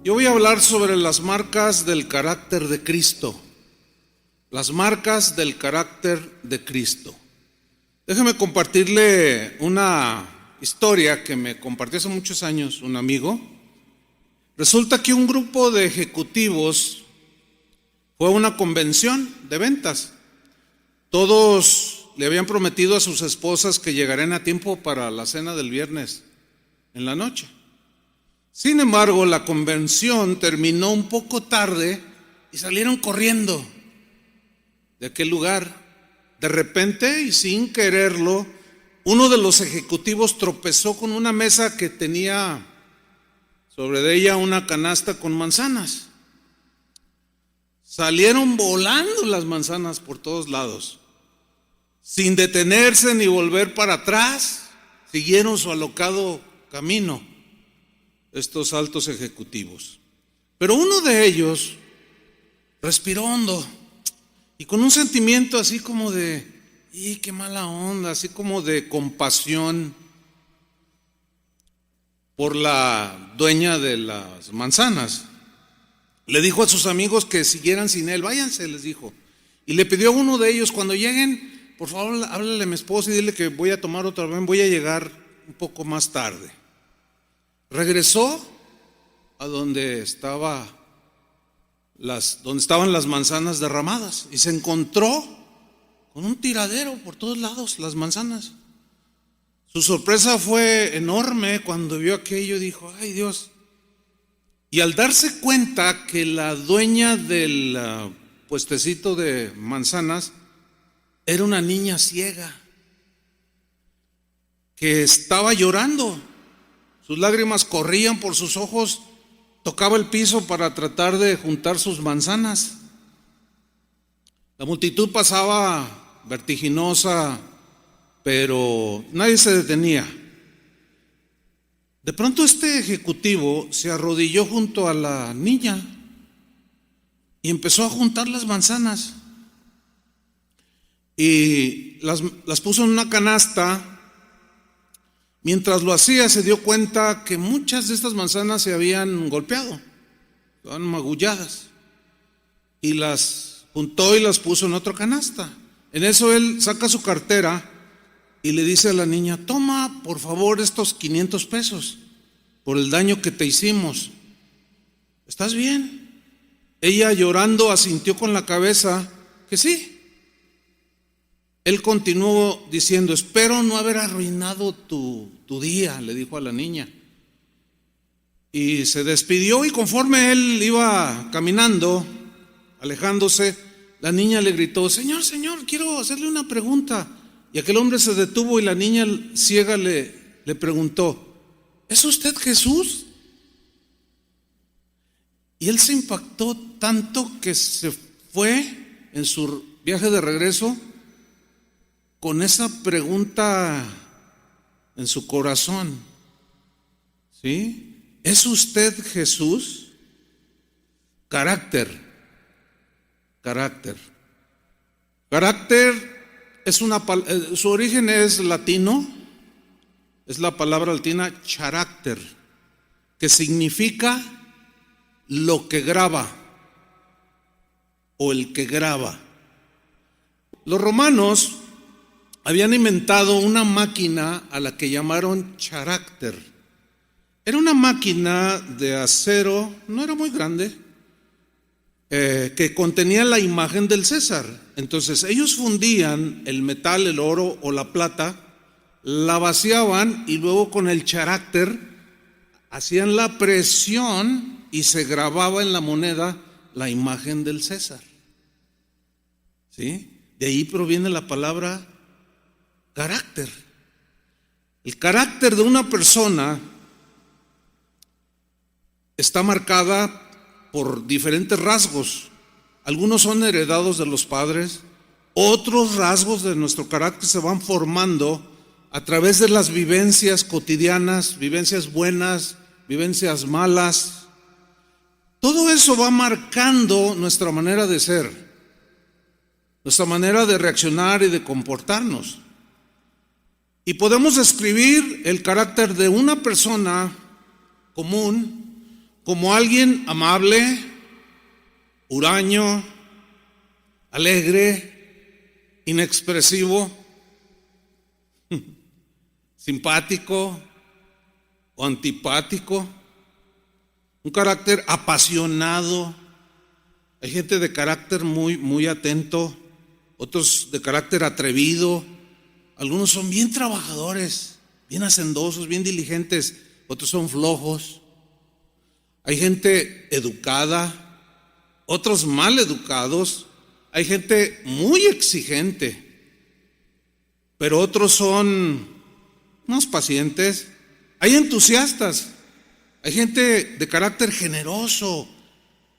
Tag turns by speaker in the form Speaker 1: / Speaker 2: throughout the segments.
Speaker 1: Yo voy a hablar sobre las marcas del carácter de Cristo. Las marcas del carácter de Cristo. Déjeme compartirle una historia que me compartió hace muchos años un amigo. Resulta que un grupo de ejecutivos fue a una convención de ventas. Todos le habían prometido a sus esposas que llegarían a tiempo para la cena del viernes en la noche. Sin embargo, la convención terminó un poco tarde y salieron corriendo de aquel lugar. De repente y sin quererlo, uno de los ejecutivos tropezó con una mesa que tenía sobre de ella una canasta con manzanas. Salieron volando las manzanas por todos lados. Sin detenerse ni volver para atrás, siguieron su alocado camino estos altos ejecutivos. Pero uno de ellos respiró hondo y con un sentimiento así como de, qué mala onda, así como de compasión por la dueña de las manzanas. Le dijo a sus amigos que siguieran sin él. Váyanse, les dijo. Y le pidió a uno de ellos, cuando lleguen, por favor, háblale a mi esposa y dile que voy a tomar otra vez, voy a llegar un poco más tarde. Regresó a donde estaban las manzanas derramadas y se encontró con un tiradero por todos lados, las manzanas. Su sorpresa fue enorme cuando vio aquello, dijo, ay Dios. Y al darse cuenta que la dueña del puestecito de manzanas era una niña ciega que estaba llorando. Sus lágrimas corrían por sus ojos, tocaba el piso para tratar de juntar sus manzanas. La multitud pasaba vertiginosa, pero nadie se detenía. De pronto este ejecutivo se arrodilló junto a la niña y empezó a juntar las manzanas y las puso en una canasta. Mientras lo hacía se dio cuenta que muchas de estas manzanas se habían golpeado, estaban magulladas, y las juntó y las puso en otra canasta. En eso él saca su cartera y le dice a la niña, toma por favor estos 500 pesos por el daño que te hicimos. ¿Estás bien? Ella llorando asintió con la cabeza que sí. Él continuó diciendo, espero no haber arruinado tu día, le dijo a la niña. Y se despidió y conforme él iba caminando, alejándose, la niña le gritó, Señor, quiero hacerle una pregunta. Y aquel hombre se detuvo y la niña ciega le preguntó, ¿es usted Jesús? Y él se impactó tanto que se fue en su viaje de regreso con esa pregunta en su corazón, ¿sí? ¿Es usted Jesús? Carácter es su origen es latino, es la palabra latina character, que significa lo que graba o el que graba. Los romanos habían inventado una máquina a la que llamaron character. Era una máquina de acero, no era muy grande, que contenía la imagen del César. Entonces ellos fundían el metal, el oro o la plata, la vaciaban y luego con el character hacían la presión y se grababa en la moneda la imagen del César. ¿Sí? De ahí proviene la palabra carácter. El carácter de una persona está marcada por diferentes rasgos. Algunos son heredados de los padres, otros rasgos de nuestro carácter se van formando a través de las vivencias cotidianas, vivencias buenas, vivencias malas. Todo eso va marcando nuestra manera de ser, nuestra manera de reaccionar y de comportarnos. Y podemos describir el carácter de una persona común como alguien amable, huraño, alegre, inexpresivo, simpático o antipático, un carácter apasionado. Hay gente de carácter muy atento, otros de carácter atrevido, algunos son bien trabajadores, bien hacendosos, bien diligentes, otros son flojos. Hay gente educada, otros mal educados. Hay gente muy exigente, pero otros son unos pacientes. Hay entusiastas, hay gente de carácter generoso,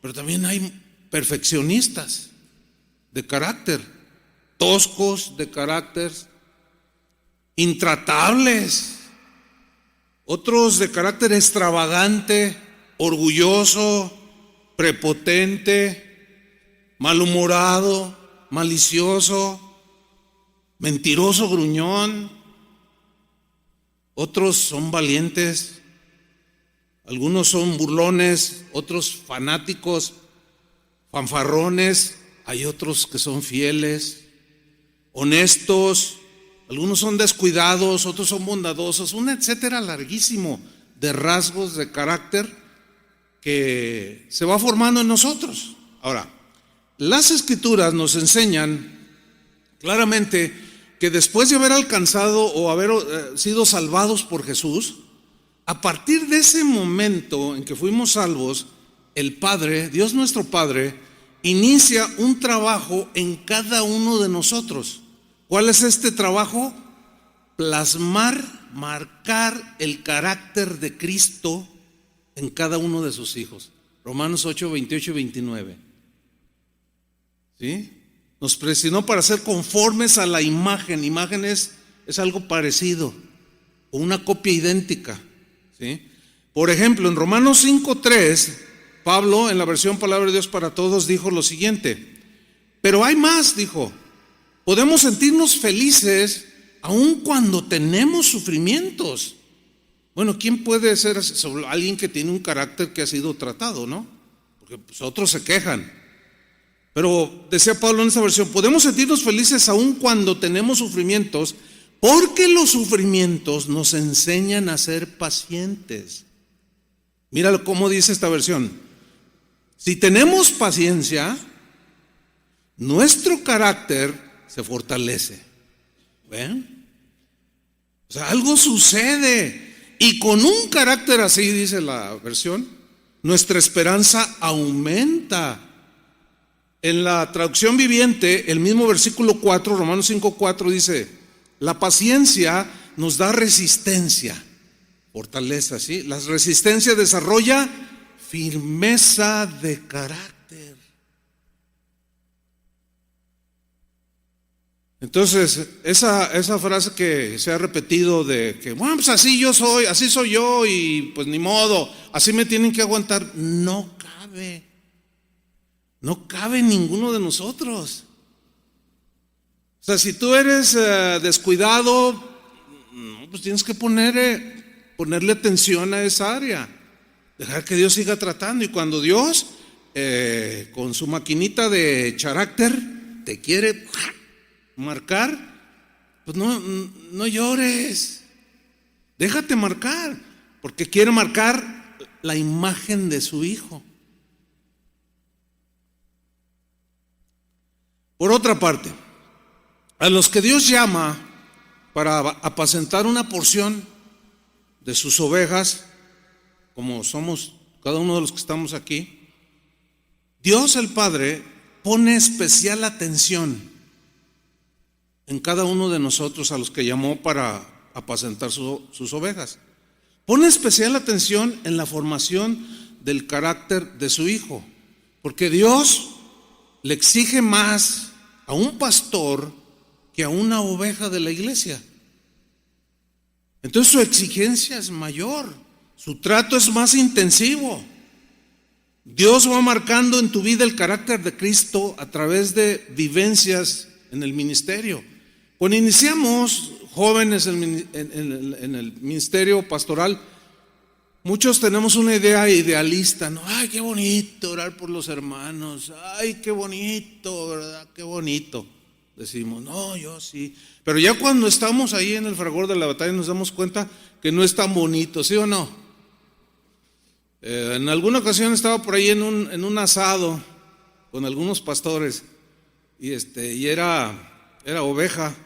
Speaker 1: pero también hay perfeccionistas de carácter, toscos de carácter, intratables, otros de carácter extravagante, orgulloso, prepotente, malhumorado, malicioso, mentiroso, gruñón. Otros son valientes, algunos son burlones, otros fanáticos, fanfarrones. Hay otros que son fieles, honestos, algunos son descuidados, otros son bondadosos, un etcétera larguísimo de rasgos de carácter que se va formando en nosotros. Ahora, las Escrituras nos enseñan claramente que después de haber alcanzado o haber sido salvados por Jesús, a partir de ese momento en que fuimos salvos, el Padre, Dios nuestro Padre, inicia un trabajo en cada uno de nosotros. ¿Cuál es este trabajo? Plasmar, marcar el carácter de Cristo en cada uno de sus hijos. Romanos 8, 28 y 29. ¿Sí? Nos predestinó para ser conformes a la imagen. Imagen es algo parecido o una copia idéntica. ¿Sí? Por ejemplo, en Romanos 5:3, Pablo, en la versión Palabra de Dios para Todos, dijo lo siguiente: pero hay más, dijo, podemos sentirnos felices aun cuando tenemos sufrimientos. Bueno, ¿quién puede ser alguien que tiene un carácter que ha sido tratado, no? Porque pues, otros se quejan. Pero decía Pablo en esta versión, podemos sentirnos felices aun cuando tenemos sufrimientos, porque los sufrimientos nos enseñan a ser pacientes. Míralo cómo dice esta versión. Si tenemos paciencia, nuestro carácter se fortalece. ¿Ven? O sea, algo sucede. Y con un carácter así, dice la versión, nuestra esperanza aumenta. En la traducción viviente, el mismo versículo 4, Romanos 5:4 dice: la paciencia nos da resistencia, fortaleza, ¿sí? La resistencia desarrolla firmeza de carácter. Entonces, esa frase que se ha repetido de que, bueno, pues así soy yo y pues ni modo, así me tienen que aguantar, no cabe en ninguno de nosotros. O sea, si tú eres descuidado, pues tienes que ponerle atención a esa área, dejar que Dios siga tratando. Y cuando Dios, con su maquinita de carácter, te quiere marcar, pues no llores, déjate marcar, porque quiere marcar la imagen de su Hijo. Por otra parte, a los que Dios llama para apacentar una porción de sus ovejas, como somos cada uno de los que estamos aquí, Dios el Padre pone especial atención en cada uno de nosotros a los que llamó para apacentar sus ovejas. Pone especial atención en la formación del carácter de su Hijo, porque Dios le exige más a un pastor que a una oveja de la iglesia. Entonces su exigencia es mayor, su trato es más intensivo. Dios va marcando en tu vida el carácter de Cristo a través de vivencias en el ministerio. Cuando iniciamos jóvenes en el ministerio pastoral, Muchos tenemos una idea idealista, ¿no? Ay, qué bonito orar por los hermanos. Ay, qué bonito, ¿verdad? Qué bonito. Decimos, no, yo sí. Pero ya cuando estamos ahí en el fragor de la batalla nos damos cuenta que no es tan bonito, ¿sí o no? En alguna ocasión estaba por ahí en un asado con algunos pastores y era oveja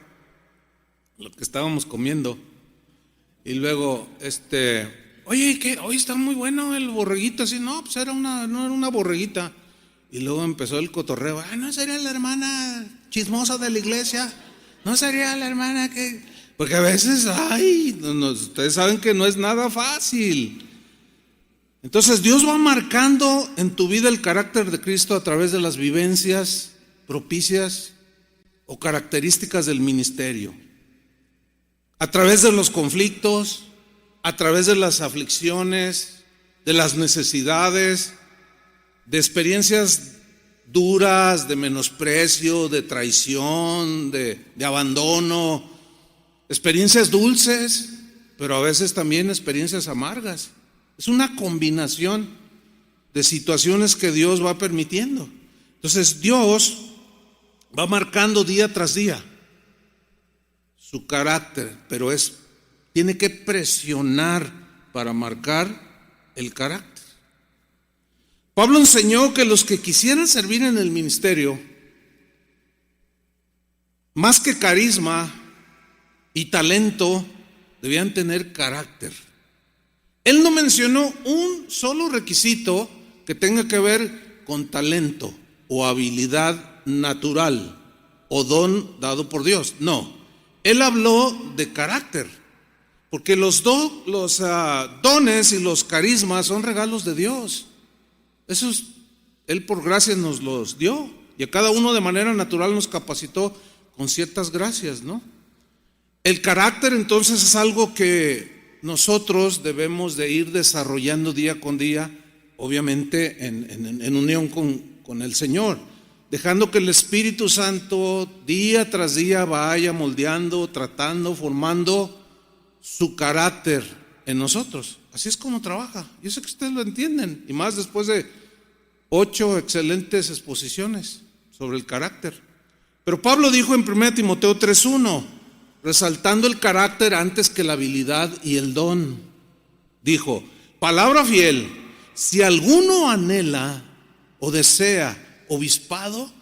Speaker 1: lo que estábamos comiendo. Y luego, oye, ¿qué? Hoy está muy bueno el borreguito, así, no, pues no era una borreguita. Y luego empezó el cotorreo, ¿no sería la hermana chismosa de la iglesia? ¿No sería la hermana que...? Porque a veces, ustedes saben que no es nada fácil. Entonces Dios va marcando en tu vida el carácter de Cristo a través de las vivencias propicias o características del ministerio. A través de los conflictos, a través de las aflicciones, de las necesidades, de experiencias duras, de menosprecio, de traición, de abandono, experiencias dulces, pero a veces también experiencias amargas. Es una combinación de situaciones que Dios va permitiendo. Entonces Dios va marcando día tras día su carácter, pero tiene que presionar para marcar el carácter. Pablo enseñó que los que quisieran servir en el ministerio, más que carisma y talento, debían tener carácter. Él no mencionó un solo requisito que tenga que ver con talento o habilidad natural o don dado por Dios. No, él habló de carácter, porque los dones y los carismas son regalos de Dios. Esos Él por gracia nos los dio, y a cada uno de manera natural nos capacitó con ciertas gracias, ¿no? El carácter entonces es algo que nosotros debemos de ir desarrollando día con día, obviamente en unión con el Señor, dejando que el Espíritu Santo día tras día vaya moldeando, tratando, formando su carácter en nosotros. Así es como trabaja. Yo sé que ustedes lo entienden, y más después de 8 excelentes exposiciones sobre el carácter. Pero Pablo dijo en 1 Timoteo 3:1, resaltando el carácter antes que la habilidad y el don, dijo: palabra fiel, si alguno anhela o desea obispado.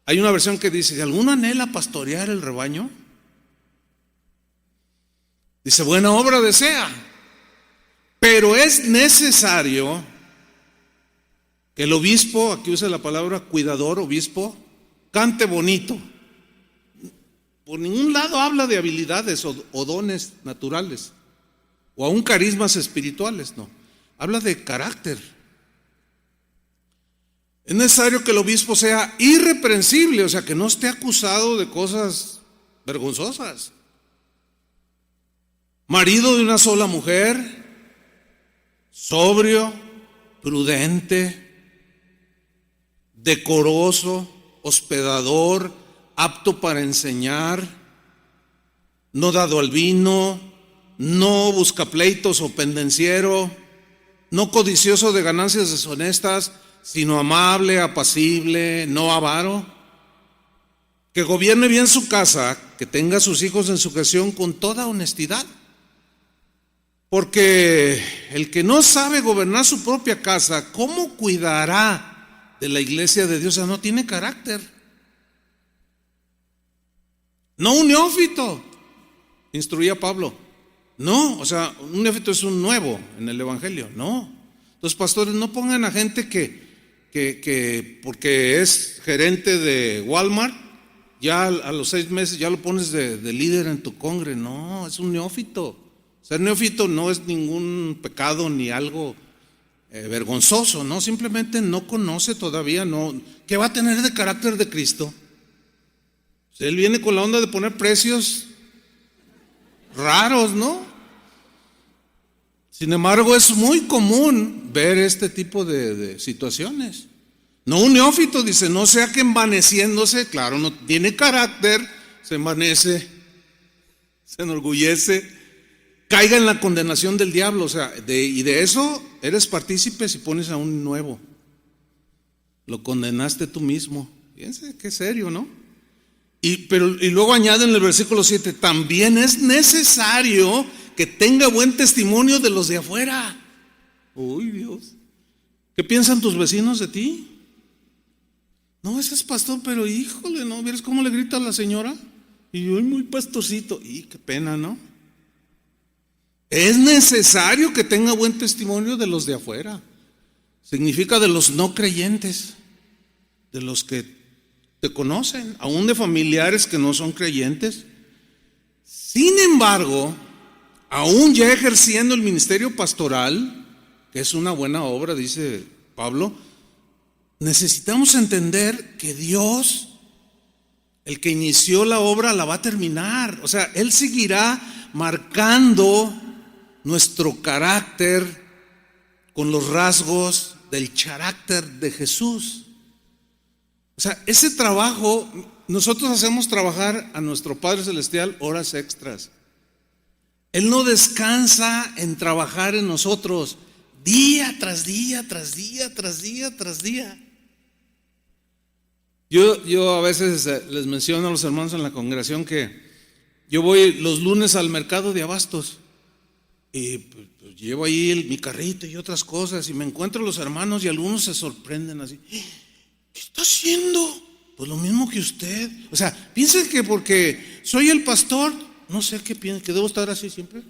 Speaker 1: Hay una versión que dice: si alguno anhela pastorear el rebaño, dice, buena obra desea, pero es necesario que el obispo, aquí usa la palabra cuidador, obispo, cante bonito. Por ningún lado habla de habilidades o dones naturales, o aún carismas espirituales, no. Habla de carácter. Es necesario que el obispo sea irreprensible, o sea, que no esté acusado de cosas vergonzosas. Marido de una sola mujer, sobrio, prudente, decoroso, hospedador, apto para enseñar, no dado al vino, no buscapleitos o pendenciero, no codicioso de ganancias deshonestas, sino amable, apacible, no avaro, que gobierne bien su casa, que tenga a sus hijos en sujeción con toda honestidad. Porque el que no sabe gobernar su propia casa, ¿cómo cuidará de la iglesia de Dios? O sea, no tiene carácter. No un neófito, instruía Pablo. No, o sea, un neófito es un nuevo en el evangelio. No. Los pastores no pongan a gente que porque es gerente de Walmart, ya a los 6 meses ya lo pones de líder en tu congre. No, es un neófito. Ser neófito no es ningún pecado ni algo vergonzoso, no, simplemente no conoce todavía, no. ¿Qué va a tener de carácter de Cristo? Él viene con la onda de poner precios raros, ¿no? Sin embargo, es muy común ver este tipo de situaciones. No un neófito, dice, no sea que envaneciéndose, claro, no tiene carácter, se envanece, se enorgullece, caiga en la condenación del diablo. O sea, y de eso eres partícipe si pones a un nuevo. Lo condenaste tú mismo. Fíjense qué serio, ¿no? Y luego añade en el versículo 7, también es necesario que tenga buen testimonio de los de afuera. Uy, Dios. ¿Qué piensan tus vecinos de ti? No, ese es pastor, pero híjole, ¿no? ¿Vieres cómo le grita a la señora? Y yo, muy pastorcito. Y qué pena, ¿no? Es necesario que tenga buen testimonio de los de afuera. Significa de los no creyentes, de los que te conocen, aún de familiares que no son creyentes. Sin embargo, aún ya ejerciendo el ministerio pastoral, que es una buena obra, dice Pablo, necesitamos entender que Dios, el que inició la obra, la va a terminar. O sea, Él seguirá marcando nuestro carácter con los rasgos del carácter de Jesús. O sea, ese trabajo, nosotros hacemos trabajar a nuestro Padre Celestial horas extras. Él no descansa en trabajar en nosotros día tras día, tras día, tras día, tras día. Yo a veces les menciono a los hermanos en la congregación que yo voy los lunes al mercado de abastos y pues, llevo ahí mi carrito y otras cosas y me encuentro a los hermanos y algunos se sorprenden así. ¿Qué está haciendo? Pues lo mismo que usted. O sea, piensen que porque soy el pastor, no sé qué piensan, que debo estar así siempre.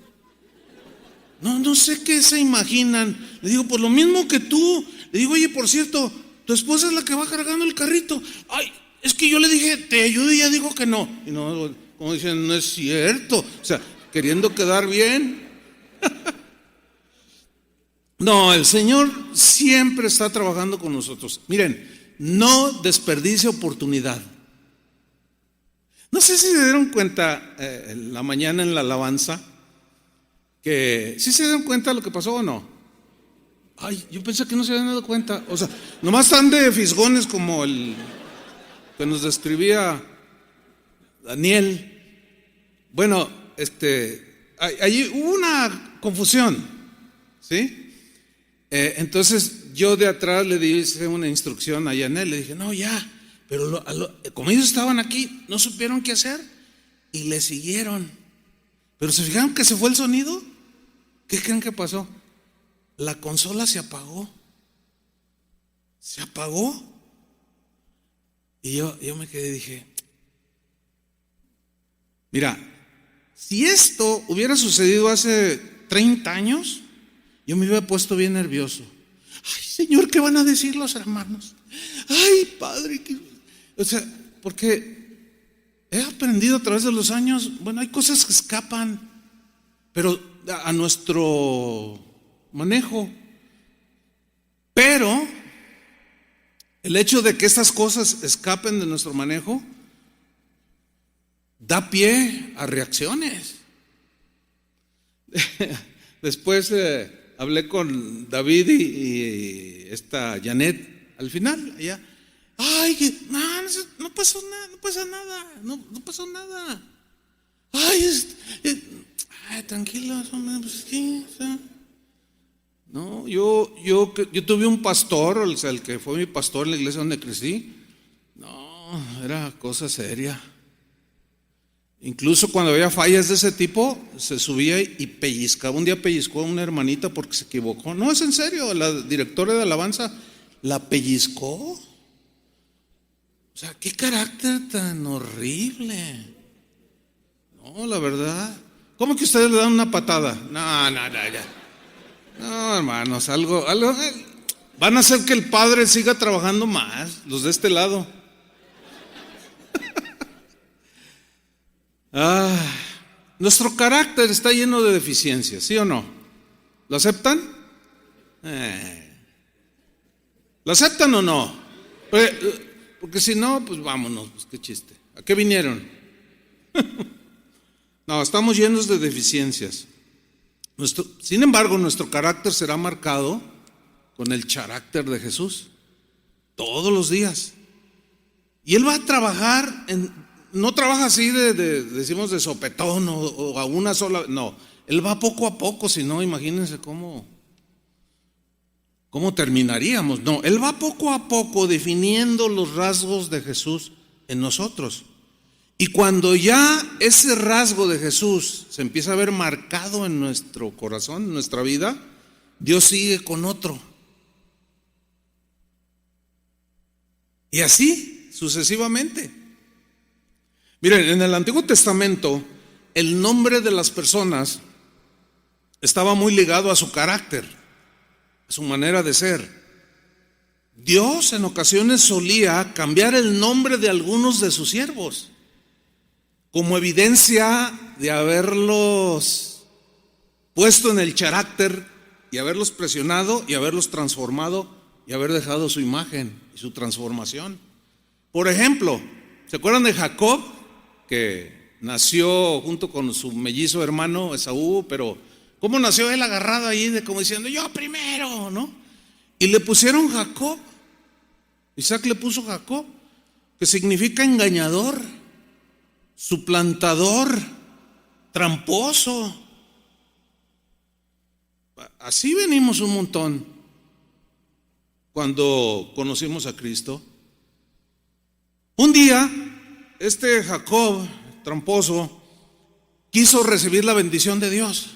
Speaker 1: No sé qué se imaginan. Le digo, pues lo mismo que tú. Le digo, oye, por cierto, tu esposa es la que va cargando el carrito. Ay, es que yo le dije, te ayudo, y ella dijo que no. Y no, como dicen, no es cierto. O sea, queriendo quedar bien. No, el Señor siempre está trabajando con nosotros. Miren, no desperdicie oportunidad. No sé si se dieron cuenta en la mañana en la alabanza, que ¿sí se dieron cuenta de lo que pasó o no? Ay, yo pensé que no se habían dado cuenta. O sea, nomás están de fisgones como el que nos describía Daniel. Bueno, allí hubo una confusión, ¿sí? Entonces yo de atrás le hice una instrucción a Yanel, le dije, no, ya, pero como ellos estaban aquí, no supieron qué hacer y le siguieron. Pero se fijaron que se fue el sonido. ¿Qué creen que pasó? La consola se apagó. Se apagó. Y yo me quedé y dije, mira, si esto hubiera sucedido hace 30 años, yo me hubiera puesto bien nervioso. Ay, Señor, ¿qué van a decir los hermanos? Ay, Padre, o sea, porque he aprendido a través de los años, bueno, hay cosas que escapan, pero a nuestro manejo. Pero el hecho de que estas cosas escapen de nuestro manejo da pie a reacciones. Después hablé con David y esta Janet al final, ella, ay, no pasó nada, no pasó nada. Ay, tranquilo, pues, ¿qué? O sea, no, yo tuve un pastor, o sea, el que fue mi pastor en la iglesia donde crecí. No, era cosa seria. Incluso cuando había fallas de ese tipo, se subía y pellizcaba. Un día pellizcó a una hermanita porque se equivocó. No, es en serio, la directora de alabanza la pellizcó. O sea, qué carácter tan horrible. No, la verdad. ¿Cómo que ustedes le dan una patada? No, ya. No, hermanos, algo van a hacer que el Padre siga trabajando más, los de este lado. Nuestro carácter está lleno de deficiencias, ¿sí o no? ¿Lo aceptan? ¿Lo aceptan o no? Porque si no, pues vámonos, pues qué chiste. ¿A qué vinieron? No, estamos llenos de deficiencias. Sin embargo, nuestro carácter será marcado con el carácter de Jesús todos los días. Y Él va a trabajar no trabaja así decimos de sopetón o a una sola, no. él va poco a poco, si no, imagínense cómo terminaríamos. No, él va poco a poco definiendo los rasgos de Jesús en nosotros. Y cuando ya ese rasgo de Jesús se empieza a ver marcado en nuestro corazón, en nuestra vida, Dios sigue con otro. Y así sucesivamente. Miren, en el Antiguo Testamento el nombre de las personas estaba muy ligado a su carácter, a su manera de ser. Dios en ocasiones solía cambiar el nombre de algunos de sus siervos como evidencia de haberlos puesto en el carácter y haberlos presionado y haberlos transformado y haber dejado su imagen y su transformación. Por ejemplo, ¿se acuerdan de Jacob, que nació junto con su mellizo hermano Esaú? Pero ¿cómo nació él agarrado ahí de como diciendo yo primero, ¿no? Y le pusieron Jacob. Isaac le puso Jacob, que significa engañador, suplantador, tramposo. Así venimos un montón cuando conocimos a Cristo. Un día, este Jacob, tramposo, quiso recibir la bendición de Dios.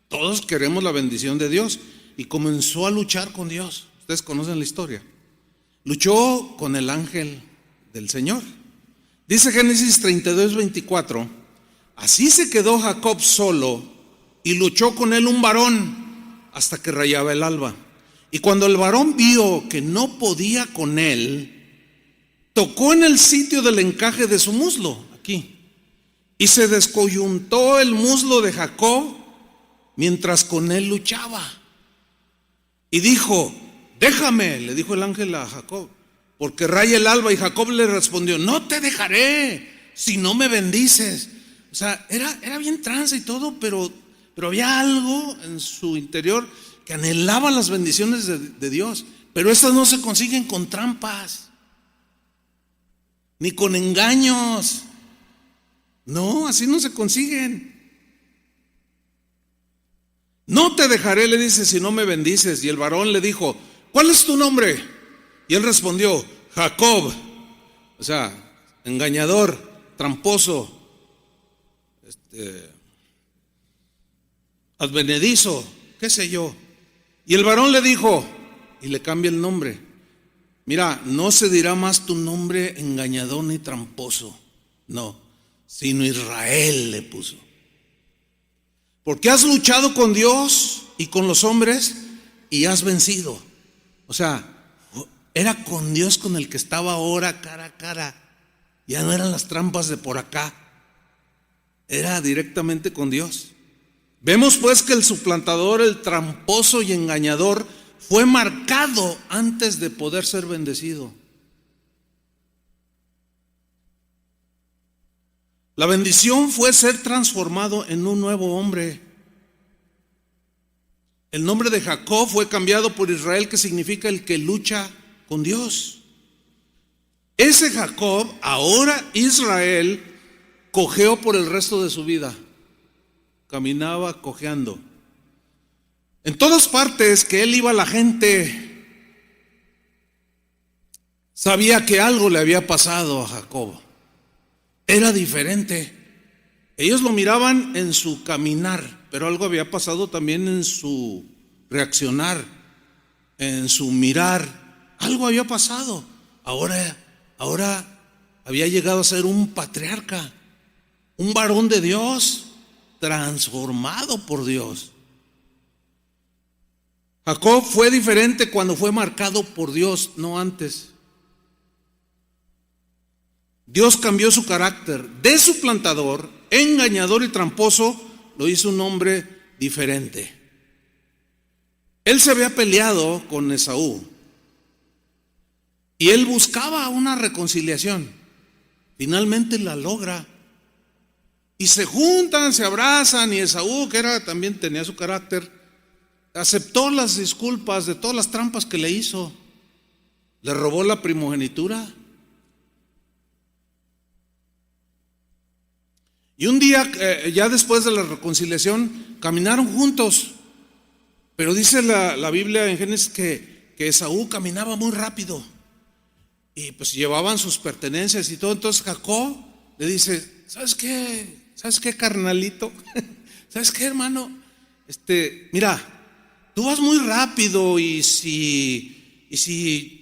Speaker 1: Todos queremos la bendición de Dios. Y comenzó a luchar con Dios. Ustedes conocen la historia. Luchó con el ángel del Señor. Dice Génesis 32:24, así se quedó Jacob solo y luchó con él un varón hasta que rayaba el alba. Y cuando el varón vio que no podía con él, tocó en el sitio del encaje de su muslo, aquí, y se descoyuntó el muslo de Jacob mientras con él luchaba. Y dijo, déjame, le dijo el ángel a Jacob, porque raya el alba. Y Jacob le respondió, no te dejaré si no me bendices. O sea, era bien tranza y todo, pero había algo en su interior que anhelaba las bendiciones de Dios. Pero estas no se consiguen con trampas, ni con engaños. No, así no se consiguen. No te dejaré, le dice, si no me bendices. Y el varón le dijo, ¿cuál es tu nombre? Y él respondió, Jacob. O sea, engañador, tramposo, advenedizo, qué sé yo. Y el varón le dijo, y le cambia el nombre, mira, no se dirá más tu nombre engañador ni tramposo, no, sino Israel le puso. Porque has luchado con Dios y con los hombres y has vencido. O sea, era con Dios con el que estaba ahora cara a cara. Ya no eran las trampas de por acá. Era directamente con Dios. Vemos pues que el suplantador, el tramposo y engañador, fue marcado antes de poder ser bendecido. La bendición fue ser transformado en un nuevo hombre. El nombre de Jacob fue cambiado por Israel, que significa el que lucha con Dios. Ese Jacob, ahora Israel, cojeó por el resto de su vida. Caminaba cojeando. En todas partes que él iba, la gente sabía que algo le había pasado a Jacob. Era diferente. Ellos lo miraban en su caminar, pero algo había pasado también en su reaccionar, en su mirar. Algo había pasado. Ahora había llegado a ser un patriarca, un varón de Dios, transformado por Dios. Jacob fue diferente cuando fue marcado por Dios, no antes. Dios cambió su carácter de suplantador, engañador y tramposo, lo hizo un hombre diferente. Él se había peleado con Esaú y él buscaba una reconciliación. Finalmente la logra y se juntan, se abrazan, y Esaú, que también tenía su carácter, aceptó las disculpas de todas las trampas que le hizo. Le robó la primogenitura. Y un día, ya después de la reconciliación, caminaron juntos. Pero dice la Biblia en Génesis que Esaú caminaba muy rápido. Y pues llevaban sus pertenencias y todo. Entonces Jacob le dice: ¿sabes qué? ¿Sabes qué, carnalito? ¿Sabes qué, hermano? Mira, tú vas muy rápido y si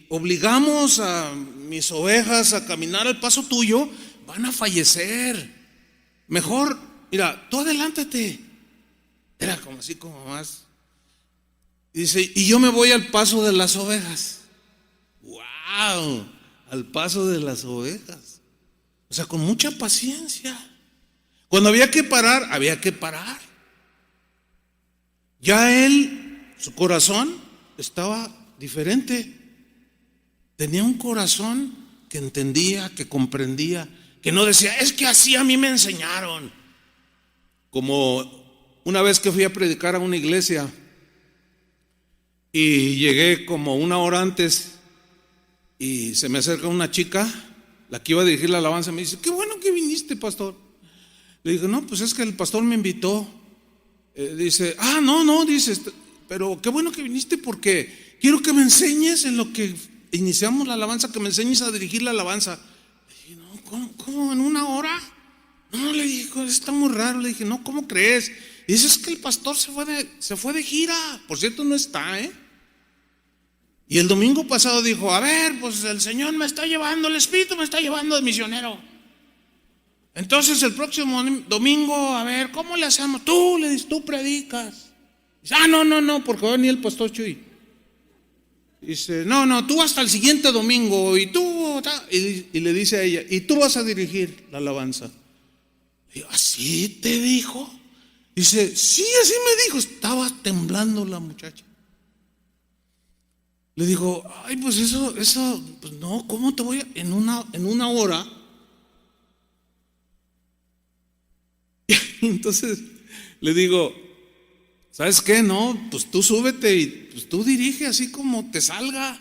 Speaker 1: obligamos a mis ovejas a caminar al paso tuyo, van a fallecer. Mejor, mira, tú adelántate. Era como así, como más. Dice: y yo me voy al paso de las ovejas. ¡Wow! Al paso de las ovejas. O sea, con mucha paciencia. Cuando había que parar, había que parar. Ya él, su corazón estaba diferente. Tenía un corazón que entendía, que comprendía, que no decía: es que así a mí me enseñaron. Como una vez que fui a predicar a una iglesia y llegué como una hora antes y se me acerca una chica, la que iba a dirigir la alabanza, me dice: qué bueno que viniste, pastor. Le dije: no, pues es que el pastor me invitó. Dice: no, dice, pero qué bueno que viniste porque quiero que me enseñes en lo que iniciamos la alabanza, que me enseñes a dirigir la alabanza. Le dije: no, ¿cómo en una hora? No, le dije, está muy raro. Le dije: no, ¿cómo crees? Y dice: es que el pastor se fue de gira. Por cierto, no está, Y el domingo pasado dijo: a ver, pues el Señor me está llevando, el Espíritu me está llevando de misionero. Entonces el próximo domingo, a ver, ¿cómo le hacemos? Le dices, tú predicas. Dice: no, porque va a venir el pastor Chuy. Dice: no, tú hasta el siguiente domingo y tú, y le dice a ella: y tú vas a dirigir la alabanza. Digo: ¿así te dijo? Dice: sí, así me dijo. Estaba temblando la muchacha. Le digo: ay, pues eso, pues no, ¿cómo te voy a, en una hora? Entonces le digo: ¿sabes qué? No, pues tú súbete y pues tú dirige así como te salga.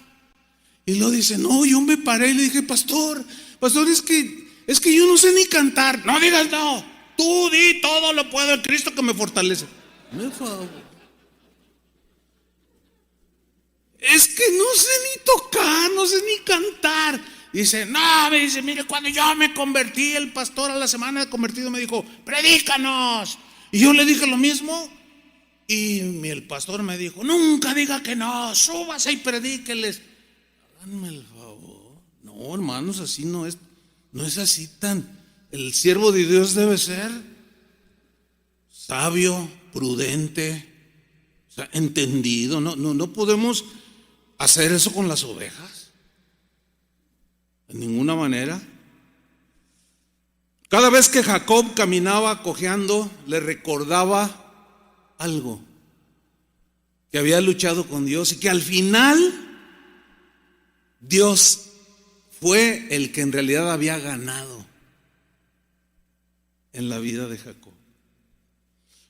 Speaker 1: Y luego dice: no, yo me paré y le dije: pastor, es que yo no sé ni cantar. No digas no, tú di: todo lo puedo en Cristo que me fortalece. Me favor. Es que no sé ni tocar, no sé ni cantar. Dice: no, me dice, mire, cuando yo me convertí, el pastor a la semana de convertido me dijo: predícanos. Y yo le dije lo mismo. Y el pastor me dijo: nunca diga que no, súbase y predíqueles. Háganme el favor. No, hermanos, así no es así tan. El siervo de Dios debe ser sabio, prudente, o sea, entendido. No podemos hacer eso con las ovejas. De ninguna manera. Cada vez que Jacob caminaba cojeando, le recordaba algo, que había luchado con Dios y que al final Dios fue el que en realidad había ganado en la vida de Jacob.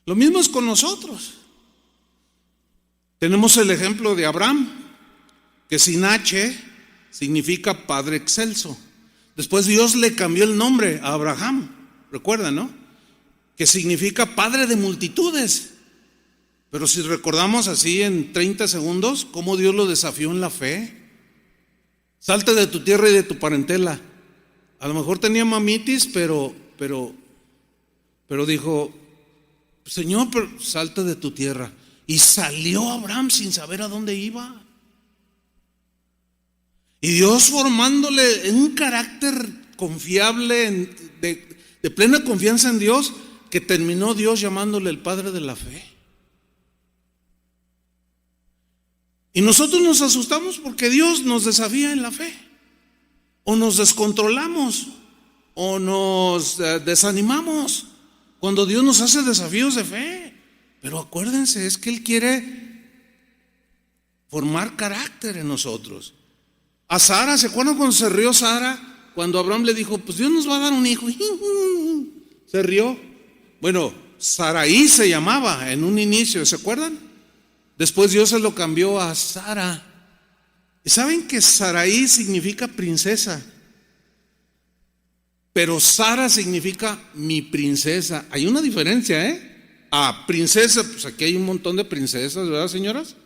Speaker 1: Lo mismo es con nosotros. Tenemos el ejemplo de Abraham, que sin H significa Padre Excelso. Después Dios le cambió el nombre a Abraham, recuerdan, ¿no? Que significa Padre de multitudes. Pero si recordamos así en 30 segundos, cómo Dios lo desafió en la fe. Salte de tu tierra y de tu parentela. A lo mejor tenía mamitis, pero dijo: Señor, pero salte de tu tierra. Y salió Abraham sin saber a dónde iba. Y Dios formándole un carácter confiable, de plena confianza en Dios, que terminó Dios llamándole el Padre de la fe. Y nosotros nos asustamos porque Dios nos desafía en la fe. O nos descontrolamos, o nos desanimamos cuando Dios nos hace desafíos de fe. Pero acuérdense, es que Él quiere formar carácter en nosotros. A Sara, ¿se acuerdan cuando se rió Sara? Cuando Abraham le dijo: pues Dios nos va a dar un hijo. Se rió. Bueno, Saraí se llamaba en un inicio, ¿se acuerdan? Después Dios se lo cambió a Sara. ¿Y saben que Saraí significa princesa? pero Sara significa mi princesa. Hay una diferencia, princesa, pues aquí hay un montón de princesas, ¿verdad, señoras?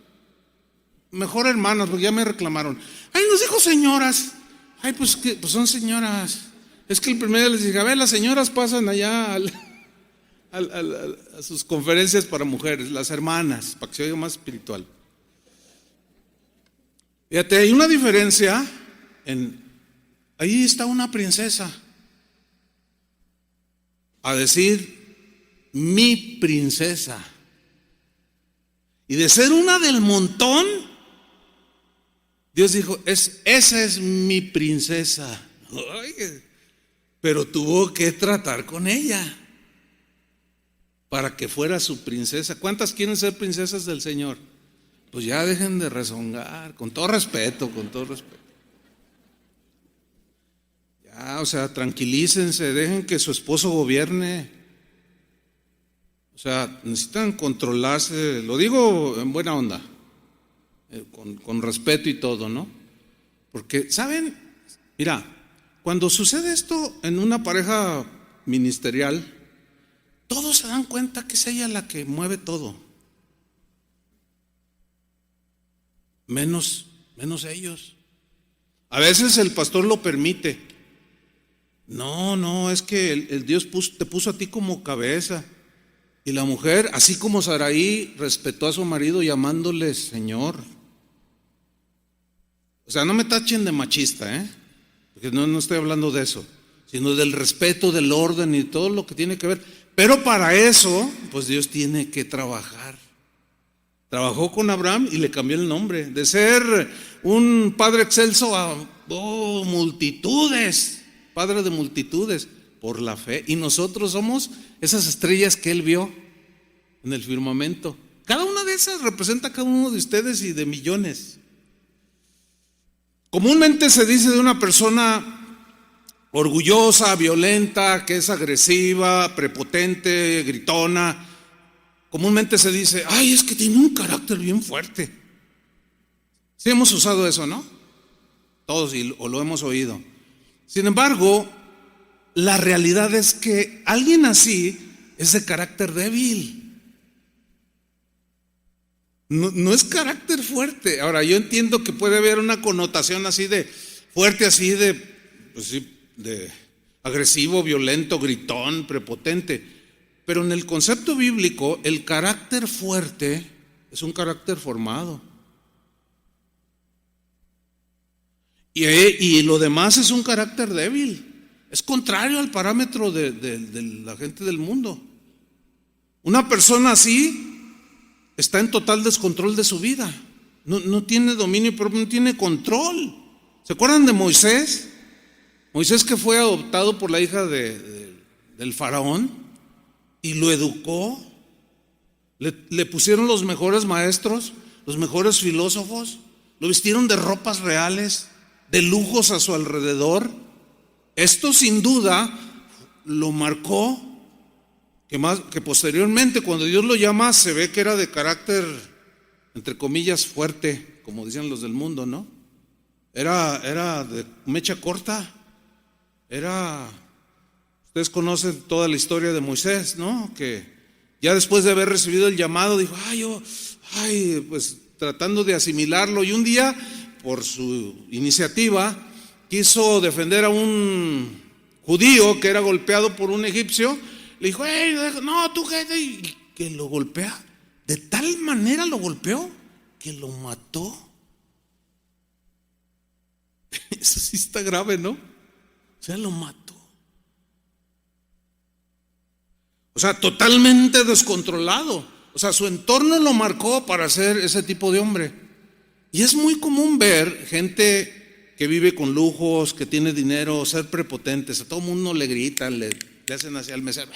Speaker 1: Mejor hermanas, porque ya me reclamaron. Ay, nos dijo señoras. Ay, pues son señoras. Es que el primer día les dije, a ver, las señoras pasan allá a sus conferencias para mujeres, las hermanas, para que se oiga más espiritual. Fíjate, hay una diferencia ahí está una princesa, a decir mi princesa, y de ser una del montón, Dios dijo, esa es mi princesa. Oye, pero tuvo que tratar con ella para que fuera su princesa. ¿Cuántas quieren ser princesas del Señor? Pues ya dejen de rezongar, con todo respeto. Ya, o sea, tranquilícense, dejen que su esposo gobierne. O sea, necesitan controlarse, lo digo en buena onda, con respeto y todo, ¿no? Porque, ¿saben? Mira, cuando sucede esto en una pareja ministerial, todos se dan cuenta que es ella la que mueve todo. Menos ellos. A veces el pastor lo permite. No, es que el Dios te puso a ti como cabeza. Y la mujer, así como Saraí, respetó a su marido llamándole Señor. O sea, no me tachen de machista, porque no estoy hablando de eso, sino del respeto, del orden y todo lo que tiene que ver. Pero para eso, pues Dios tiene que trabajar. Trabajó con Abraham y le cambió el nombre, de ser un padre excelso a multitudes, padre de multitudes, por la fe. Y nosotros somos esas estrellas que él vio en el firmamento. Cada una de esas representa a cada uno de ustedes y de millones. Comúnmente se dice de una persona orgullosa, violenta, que es agresiva, prepotente, gritona. Comúnmente se dice, ay, es que tiene un carácter bien fuerte. Sí hemos usado eso, ¿no? Todos, o lo hemos oído. Sin embargo, la realidad es que alguien así es de carácter débil. No es carácter fuerte. Ahora, yo entiendo que puede haber una connotación así de fuerte, así de, pues sí, de agresivo, violento, gritón, prepotente. Pero en el concepto bíblico, el carácter fuerte es un carácter formado. Y lo demás es un carácter débil. Es contrario al parámetro de la gente del mundo. Una persona así está en total descontrol de su vida. No tiene dominio propio, no tiene control. ¿Se acuerdan de Moisés? Moisés, que fue adoptado por la hija del faraón y lo educó. Le pusieron los mejores maestros, los mejores filósofos, lo vistieron de ropas reales, de lujos a su alrededor. Esto sin duda lo marcó, que posteriormente cuando Dios lo llama se ve que era de carácter, entre comillas, fuerte, como dicen los del mundo, ¿no? Era de mecha corta. Ustedes conocen toda la historia de Moisés, ¿no? Que ya después de haber recibido el llamado dijo, pues tratando de asimilarlo, y un día, por su iniciativa, quiso defender a un judío que era golpeado por un egipcio. Le dijo, no, tú qué, y que lo golpea. De tal manera lo golpeó que lo mató. Eso sí está grave, ¿no? O sea, lo mató. O sea, totalmente descontrolado. O sea, su entorno lo marcó para ser ese tipo de hombre. Y es muy común ver gente que vive con lujos, que tiene dinero, ser prepotentes. A todo mundo le gritan, le hacen hacia el mesero,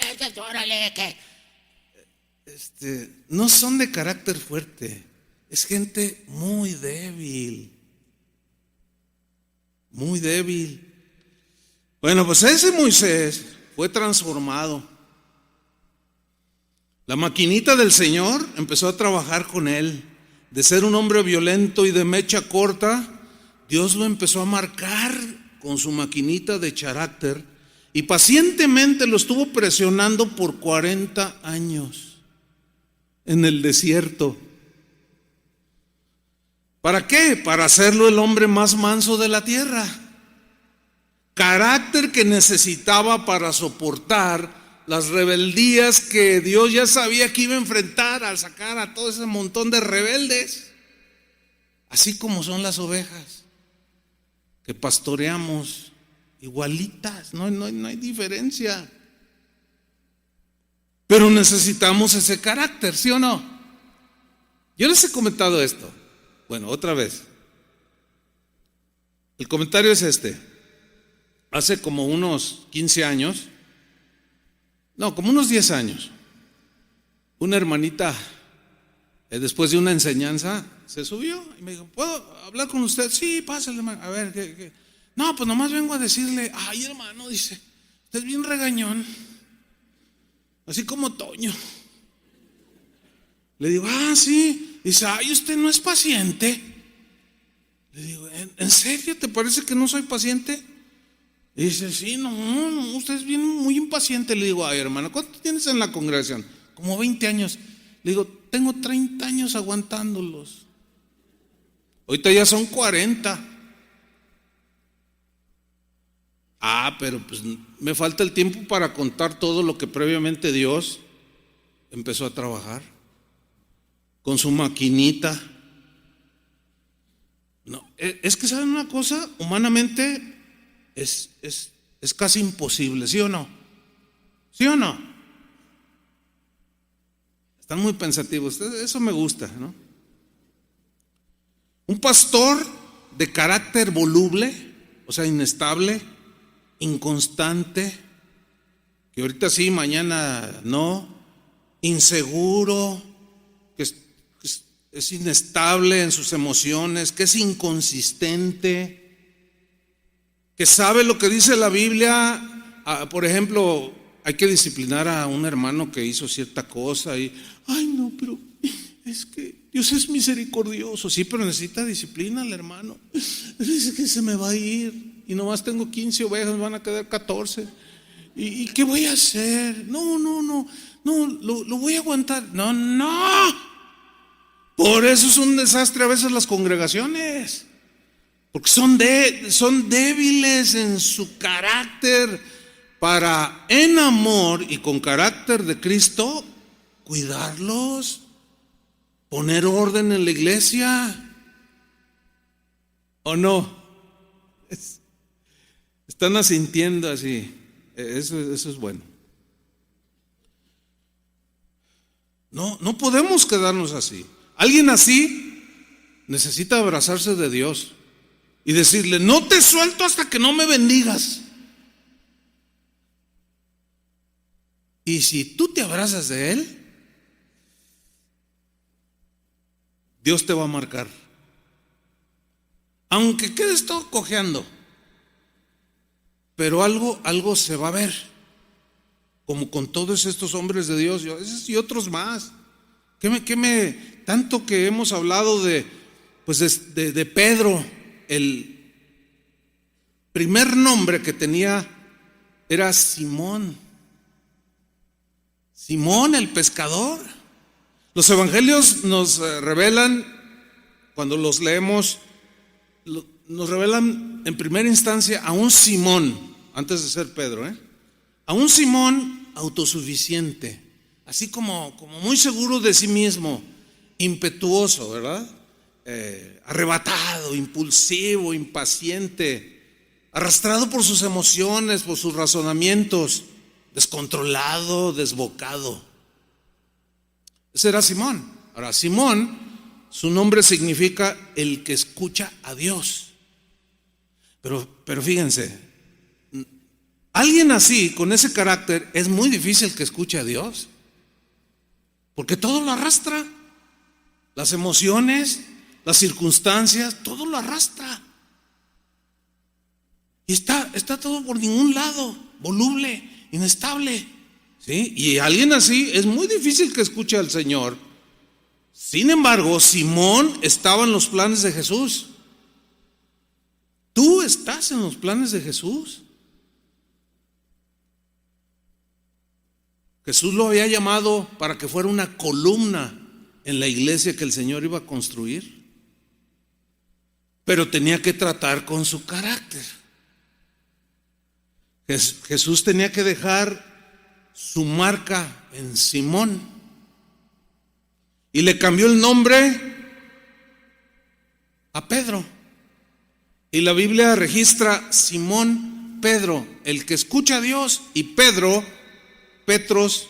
Speaker 1: órale, que no son de carácter fuerte. Es gente muy débil. Muy débil. Bueno, pues ese Moisés fue transformado. La maquinita del Señor empezó a trabajar con él. De ser un hombre violento y de mecha corta, Dios lo empezó a marcar con su maquinita de carácter y pacientemente lo estuvo presionando por 40 años en el desierto. ¿Para qué? Para hacerlo el hombre más manso de la tierra. Carácter que necesitaba para soportar las rebeldías que Dios ya sabía que iba a enfrentar al sacar a todo ese montón de rebeldes. Así como son las ovejas que pastoreamos, igualitas, no hay diferencia. Pero necesitamos ese carácter, ¿sí o no? Yo les he comentado esto. Bueno, otra vez. El comentario es este. Hace como unos 15 años, no, como unos 10 años, una hermanita, después de una enseñanza, se subió y me dijo, ¿puedo hablar con usted? Sí, pásale, hermano. A ver, ¿qué? No, pues nomás vengo a decirle, ay, hermano, dice, usted es bien regañón, así como Toño. Le digo, sí. Dice, ay, usted no es paciente. Le digo, ¿en serio te parece que no soy paciente? Y dice, sí, no, usted es bien muy impaciente. Le digo, ay, hermano, ¿cuánto tienes en la congregación? Como 20 años. Le digo, tengo 30 años aguantándolos. Ahorita ya son 40. Pero pues me falta el tiempo para contar todo lo que previamente Dios empezó a trabajar con su maquinita. No, es que ¿saben una cosa? Humanamente es casi imposible, ¿sí o no? ¿Sí o no? Están muy pensativos, eso me gusta, ¿no? Un pastor de carácter voluble, o sea, inestable, inconstante, que ahorita sí, mañana no, inseguro, que es inestable en sus emociones, que es inconsistente, que sabe lo que dice la Biblia. Por ejemplo, hay que disciplinar a un hermano que hizo cierta cosa y, ay no, pero es que Dios es misericordioso. Sí, pero necesita disciplina el hermano. Es que se me va a ir y nomás tengo 15 ovejas, van a quedar 14. ¿Y qué voy a hacer? No, lo voy a aguantar. No. Por eso es un desastre a veces las congregaciones. Porque son débiles en su carácter para, en amor y con carácter de Cristo, cuidarlos, poner orden en la iglesia. ¿O no? Están asintiendo así. Eso es bueno. No podemos quedarnos así. Alguien así necesita abrazarse de Dios y decirle, no te suelto hasta que no me bendigas. Y si tú te abrazas de Él, Dios te va a marcar. Aunque quedes todo cojeando, pero algo se va a ver. Como con todos estos hombres de Dios y otros más. Tanto que hemos hablado de Pedro. El primer nombre que tenía era Simón el pescador. Los evangelios nos revelan, cuando los leemos, nos revelan en primera instancia a un Simón, antes de ser Pedro, a un Simón autosuficiente, así como muy seguro de sí mismo, impetuoso, ¿verdad? Arrebatado, impulsivo, impaciente, arrastrado por sus emociones, por sus razonamientos, descontrolado, desbocado. Ese era Simón. Ahora, Simón, su nombre significa el que escucha a Dios. Pero fíjense, alguien así, con ese carácter, es muy difícil que escuche a Dios, porque todo lo arrastra, las emociones, las circunstancias, todo lo arrastra. Y está todo por ningún lado, voluble, inestable, ¿sí? Y alguien así es muy difícil que escuche al Señor. Sin embargo, Simón estaba en los planes de Jesús. Tú estás en los planes de Jesús. Jesús lo había llamado para que fuera una columna en la iglesia que el Señor iba a construir, pero tenía que tratar con su carácter. Jesús tenía que dejar su marca en Simón y le cambió el nombre a Pedro. Y la Biblia registra Simón Pedro, el que escucha a Dios, y Pedro, Petros,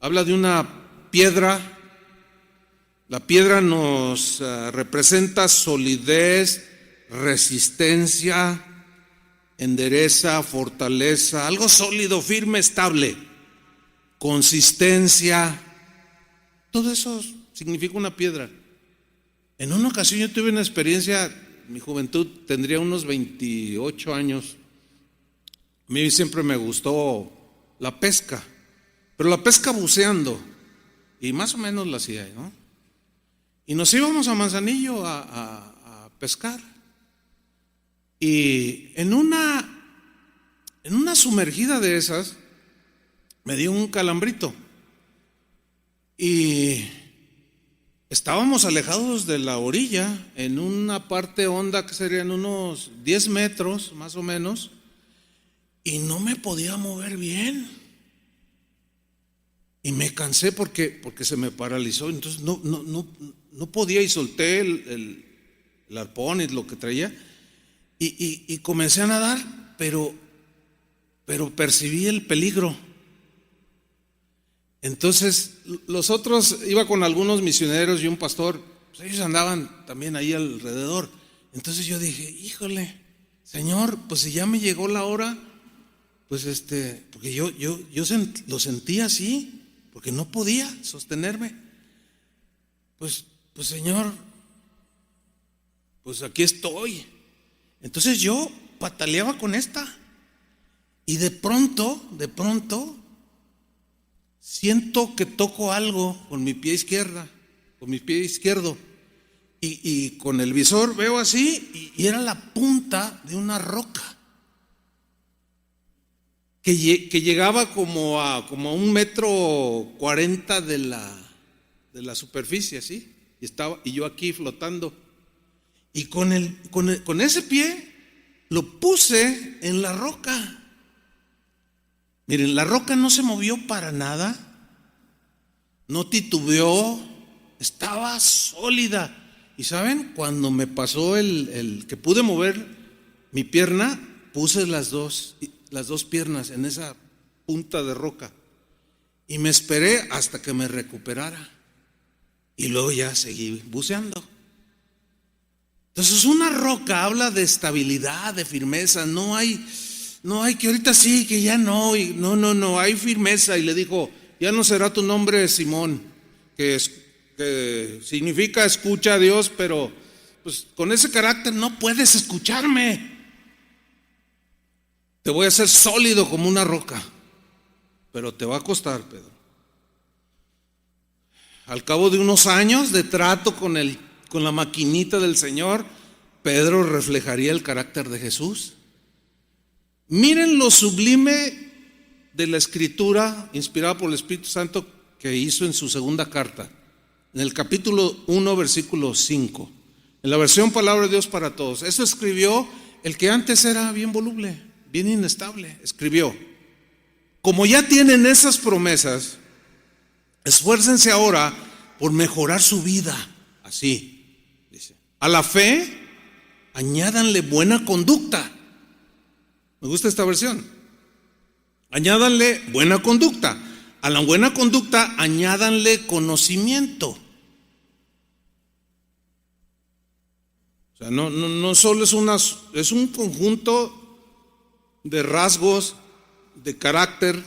Speaker 1: habla de una piedra. La piedra nos representa solidez, resistencia, endereza, fortaleza, algo sólido, firme, estable, consistencia. Todo eso significa una piedra. En una ocasión yo tuve una experiencia, mi juventud tendría unos 28 años. A mí siempre me gustó la pesca, pero la pesca buceando, y más o menos la hacía, ¿no? Y nos íbamos a Manzanillo a pescar. Y en una sumergida de esas me dio un calambrito. Y estábamos alejados de la orilla, en una parte honda que serían unos 10 metros más o menos, y no me podía mover bien. Y me cansé porque se me paralizó. Entonces no podía, y solté el arpón y lo que traía. Y comencé a nadar, pero percibí el peligro. Entonces los otros, iba con algunos misioneros y un pastor, pues ellos andaban también ahí alrededor. Entonces yo dije, híjole, Señor, pues si ya me llegó la hora, pues porque yo lo sentía así, porque no podía sostenerme. Pues Señor, pues aquí estoy. Entonces yo pataleaba con esta, y de pronto siento que toco algo con mi pie izquierdo, y con el visor veo así, y era la punta de una roca que llegaba como a 1,40 m de la superficie, así, y yo aquí flotando. Y con ese pie lo puse en la roca. Miren, la roca no se movió para nada, no titubeó, estaba sólida. Y saben, cuando me pasó el que pude mover mi pierna, puse las dos piernas en esa punta de roca y me esperé hasta que me recuperara, y luego ya seguí buceando. Entonces una roca habla de estabilidad, de firmeza. No hay que ahorita sí, que ya no, no, hay firmeza. Y le dijo, ya no será tu nombre Simón, que significa escucha a Dios, pero pues con ese carácter no puedes escucharme. Te voy a hacer sólido como una roca, pero te va a costar, Pedro. Al cabo de unos años de trato con la maquinita del Señor, Pedro reflejaría el carácter de Jesús. Miren lo sublime de la escritura inspirada por el Espíritu Santo que hizo en su segunda carta, en el capítulo 1, versículo 5, en la versión Palabra de Dios para Todos. Eso escribió el que antes era bien voluble, bien inestable. Escribió: como ya tienen esas promesas, esfuércense ahora por mejorar su vida. Así dice: a la fe añádanle buena conducta. Me gusta esta versión. Añádanle buena conducta. A la buena conducta añádanle conocimiento. O sea, no solo es un conjunto de rasgos de carácter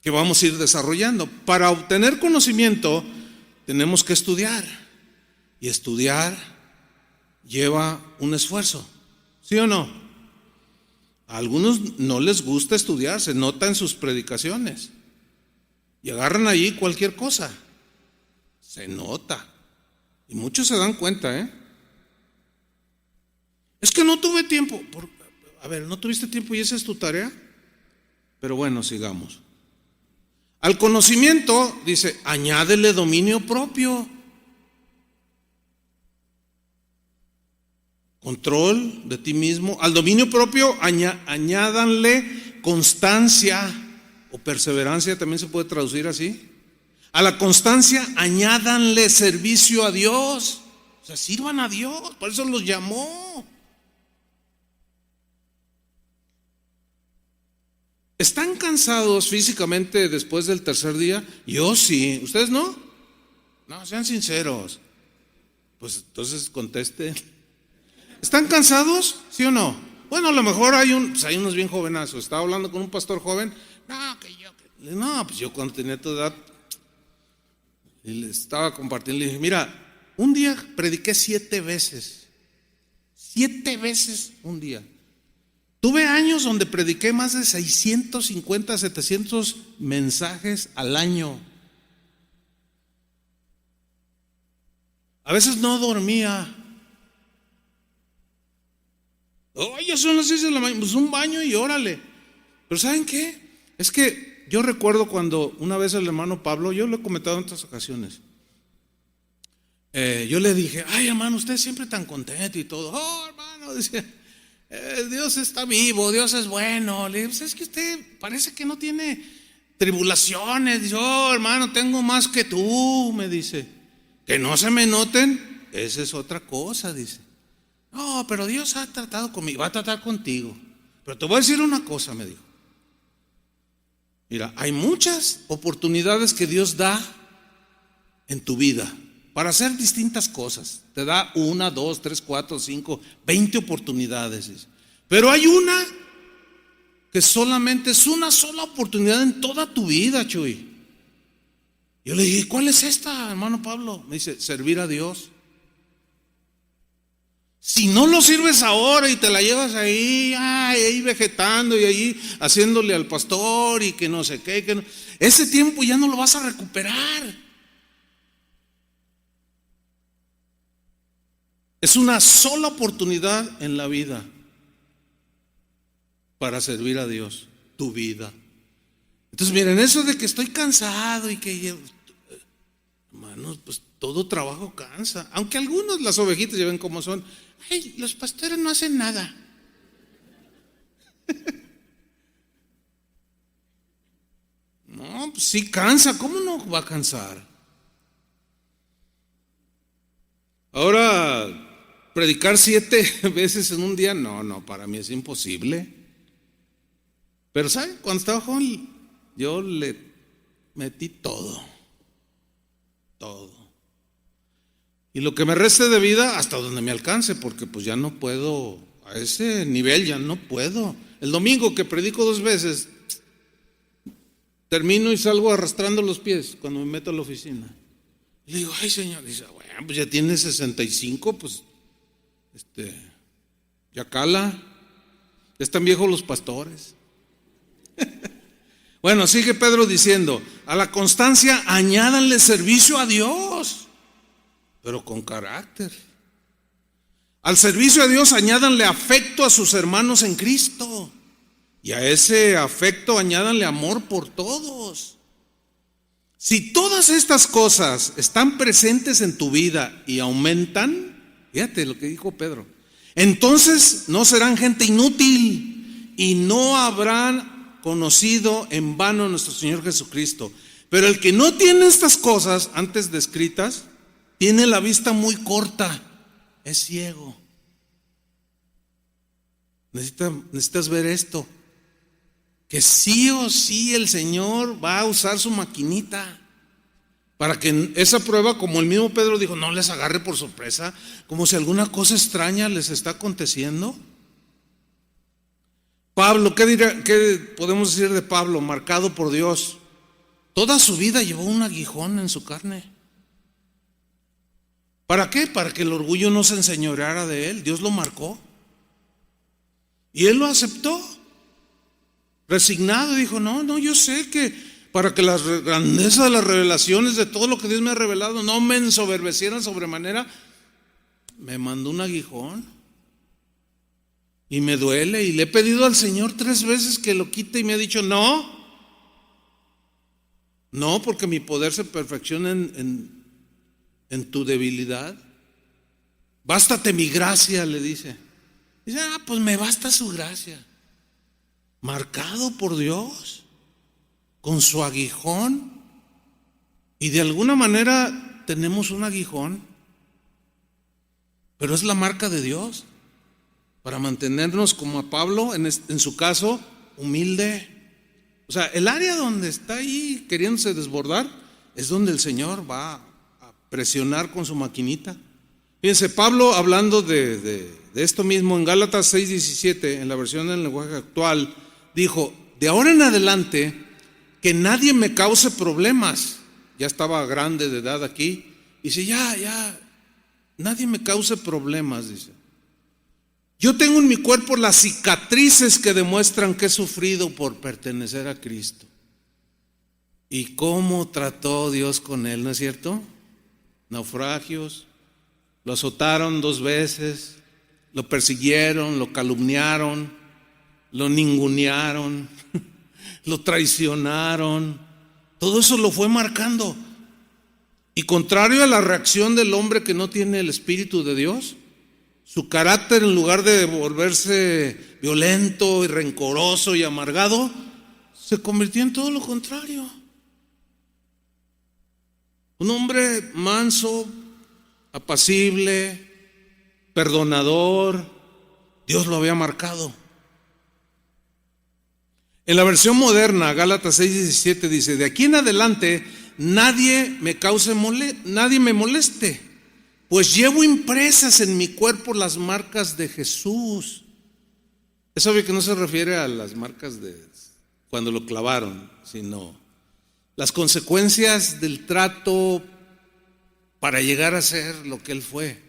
Speaker 1: que vamos a ir desarrollando. Para obtener conocimiento tenemos que estudiar, y estudiar lleva un esfuerzo, ¿sí o no? A algunos no les gusta estudiar, se nota en sus predicaciones, y agarran allí cualquier cosa, se nota, y muchos se dan cuenta, Es que no tuve tiempo. A ver, ¿no tuviste tiempo y esa es tu tarea? Pero bueno, sigamos. Al conocimiento, dice, añádele dominio propio. Control de ti mismo. Al dominio propio añádanle constancia o perseverancia, también se puede traducir así. A la constancia añádanle servicio a Dios. O sea, sirvan a Dios, por eso los llamó. ¿Están cansados físicamente después del tercer día? Yo sí, ¿ustedes no? No, sean sinceros. Pues entonces contesten. ¿Están cansados? ¿Sí o no? Bueno, a lo mejor hay unos bien jovenazos. Estaba hablando con un pastor joven. Pues yo cuando tenía tu edad, y le estaba compartiendo, le dije, mira, un día prediqué 7 veces. 7 veces un día. Tuve años donde prediqué más de 650, 700 mensajes al año. A veces no dormía. Ya son las 6 de la mañana, pues un baño y órale. Pero ¿saben qué? Es que yo recuerdo cuando una vez el hermano Pablo, yo lo he comentado en otras ocasiones, yo le dije, ay hermano, usted siempre tan contento y todo. Oh hermano, decía, Dios está vivo, Dios es bueno. Le dije, pues es que usted parece que no tiene tribulaciones. Dice, oh hermano, tengo más que tú, me dice. Que no se me noten, esa es otra cosa, dice. No, pero Dios ha tratado conmigo, va a tratar contigo. Pero te voy a decir una cosa, me dijo. Mira, hay muchas oportunidades que Dios da en tu vida para hacer distintas cosas. Te da 1, 2, 3, 4, 5, 20 oportunidades. Pero hay una que solamente es una sola oportunidad en toda tu vida, Chuy. Yo le dije, ¿cuál es esta, hermano Pablo? Me dice, servir a Dios. Si no lo sirves ahora y te la llevas ahí vegetando y ahí haciéndole al pastor y que no sé qué, que no, ese tiempo ya no lo vas a recuperar. Es una sola oportunidad en la vida para servir a Dios, tu vida. Entonces miren, eso de que estoy cansado y que, hermanos, pues todo trabajo cansa. Aunque algunos, las ovejitas, ya ven cómo son. Ay, los pastores no hacen nada. No, pues sí cansa, ¿cómo no va a cansar? Ahora, predicar 7 veces en un día, no, para mí es imposible. Pero ¿saben? Cuando estaba joven, yo le metí todo. Y lo que me reste de vida, hasta donde me alcance, porque pues ya no puedo, a ese nivel ya no puedo. El domingo que predico 2 veces, termino y salgo arrastrando los pies cuando me meto a la oficina. Y le digo, ay Señor, dice, bueno, pues ya tiene 65, pues, ya cala, ya están viejos los pastores. Bueno, sigue Pedro diciendo, a la constancia añádanle servicio a Dios, pero con carácter. Al servicio a Dios añádanle afecto a sus hermanos en Cristo. Y a ese afecto añádanle amor por todos. Si todas estas cosas están presentes en tu vida y aumentan, fíjate lo que dijo Pedro, entonces no serán gente inútil y no habrán conocido en vano a nuestro Señor Jesucristo. Pero el que no tiene estas cosas antes descritas, tiene la vista muy corta, es ciego. Necesitas ver esto, que sí o sí el Señor va a usar su maquinita para que en esa prueba, como el mismo Pedro dijo, no les agarre por sorpresa, como si alguna cosa extraña les está aconteciendo. Pablo, ¿qué podemos decir de Pablo? Marcado por Dios. Toda su vida llevó un aguijón en su carne. ¿Para qué? Para que el orgullo no se enseñoreara de él. Dios lo marcó. Y él lo aceptó. Resignado, dijo, no, yo sé que para que la grandeza de las revelaciones de todo lo que Dios me ha revelado no me ensoberbecieran sobremanera, me mandó un aguijón. y me duele, y le he pedido al Señor 3 veces que lo quite y me ha dicho no, porque mi poder se perfecciona en tu debilidad. Bástate mi gracia, le dice. Dice, pues me basta su gracia. Marcado por Dios, con su aguijón. Y de alguna manera tenemos un aguijón, pero es la marca de Dios para mantenernos, como a Pablo, en su caso, humilde. O sea, el área donde está ahí queriéndose desbordar es donde el Señor va a presionar con su maquinita. Fíjense, Pablo, hablando de esto mismo, en Gálatas 6:17, en la versión del lenguaje actual, dijo: de ahora en adelante, que nadie me cause problemas. Ya estaba grande de edad aquí. Dice, ya, nadie me cause problemas, dice. Yo tengo en mi cuerpo las cicatrices que demuestran que he sufrido por pertenecer a Cristo. ¿Y cómo trató Dios con él, no es cierto? Naufragios, lo azotaron 2 veces, lo persiguieron, lo calumniaron, lo ningunearon, lo traicionaron. Todo eso lo fue marcando. Y contrario a la reacción del hombre que no tiene el Espíritu de Dios, su carácter, en lugar de volverse violento y rencoroso y amargado, se convirtió en todo lo contrario. Un hombre manso, apacible, perdonador. Dios lo había marcado. En la versión moderna, Gálatas 6:17 dice: de aquí en adelante nadie me moleste, pues llevo impresas en mi cuerpo las marcas de Jesús. Es obvio que no se refiere a las marcas de cuando lo clavaron, sino las consecuencias del trato para llegar a ser lo que él fue.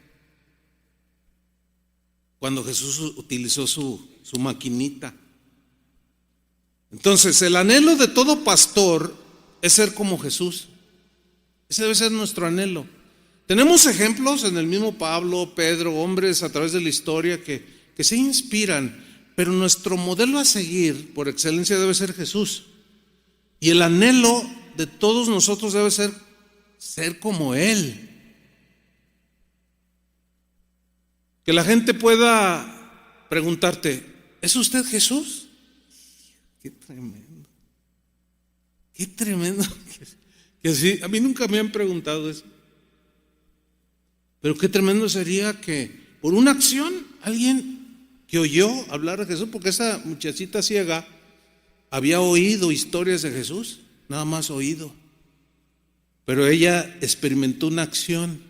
Speaker 1: Cuando Jesús utilizó su maquinita. Entonces, el anhelo de todo pastor es ser como Jesús. Ese debe ser nuestro anhelo. Tenemos ejemplos en el mismo Pablo, Pedro, hombres a través de la historia que se inspiran, pero nuestro modelo a seguir por excelencia debe ser Jesús. Y el anhelo de todos nosotros debe ser como Él. Que la gente pueda preguntarte: ¿es usted Jesús? Qué tremendo. Qué tremendo. Que sí, a mí nunca me han preguntado eso. Pero qué tremendo sería que por una acción alguien que oyó hablar de Jesús, porque esa muchachita ciega había oído historias de Jesús, nada más oído. Pero ella experimentó una acción.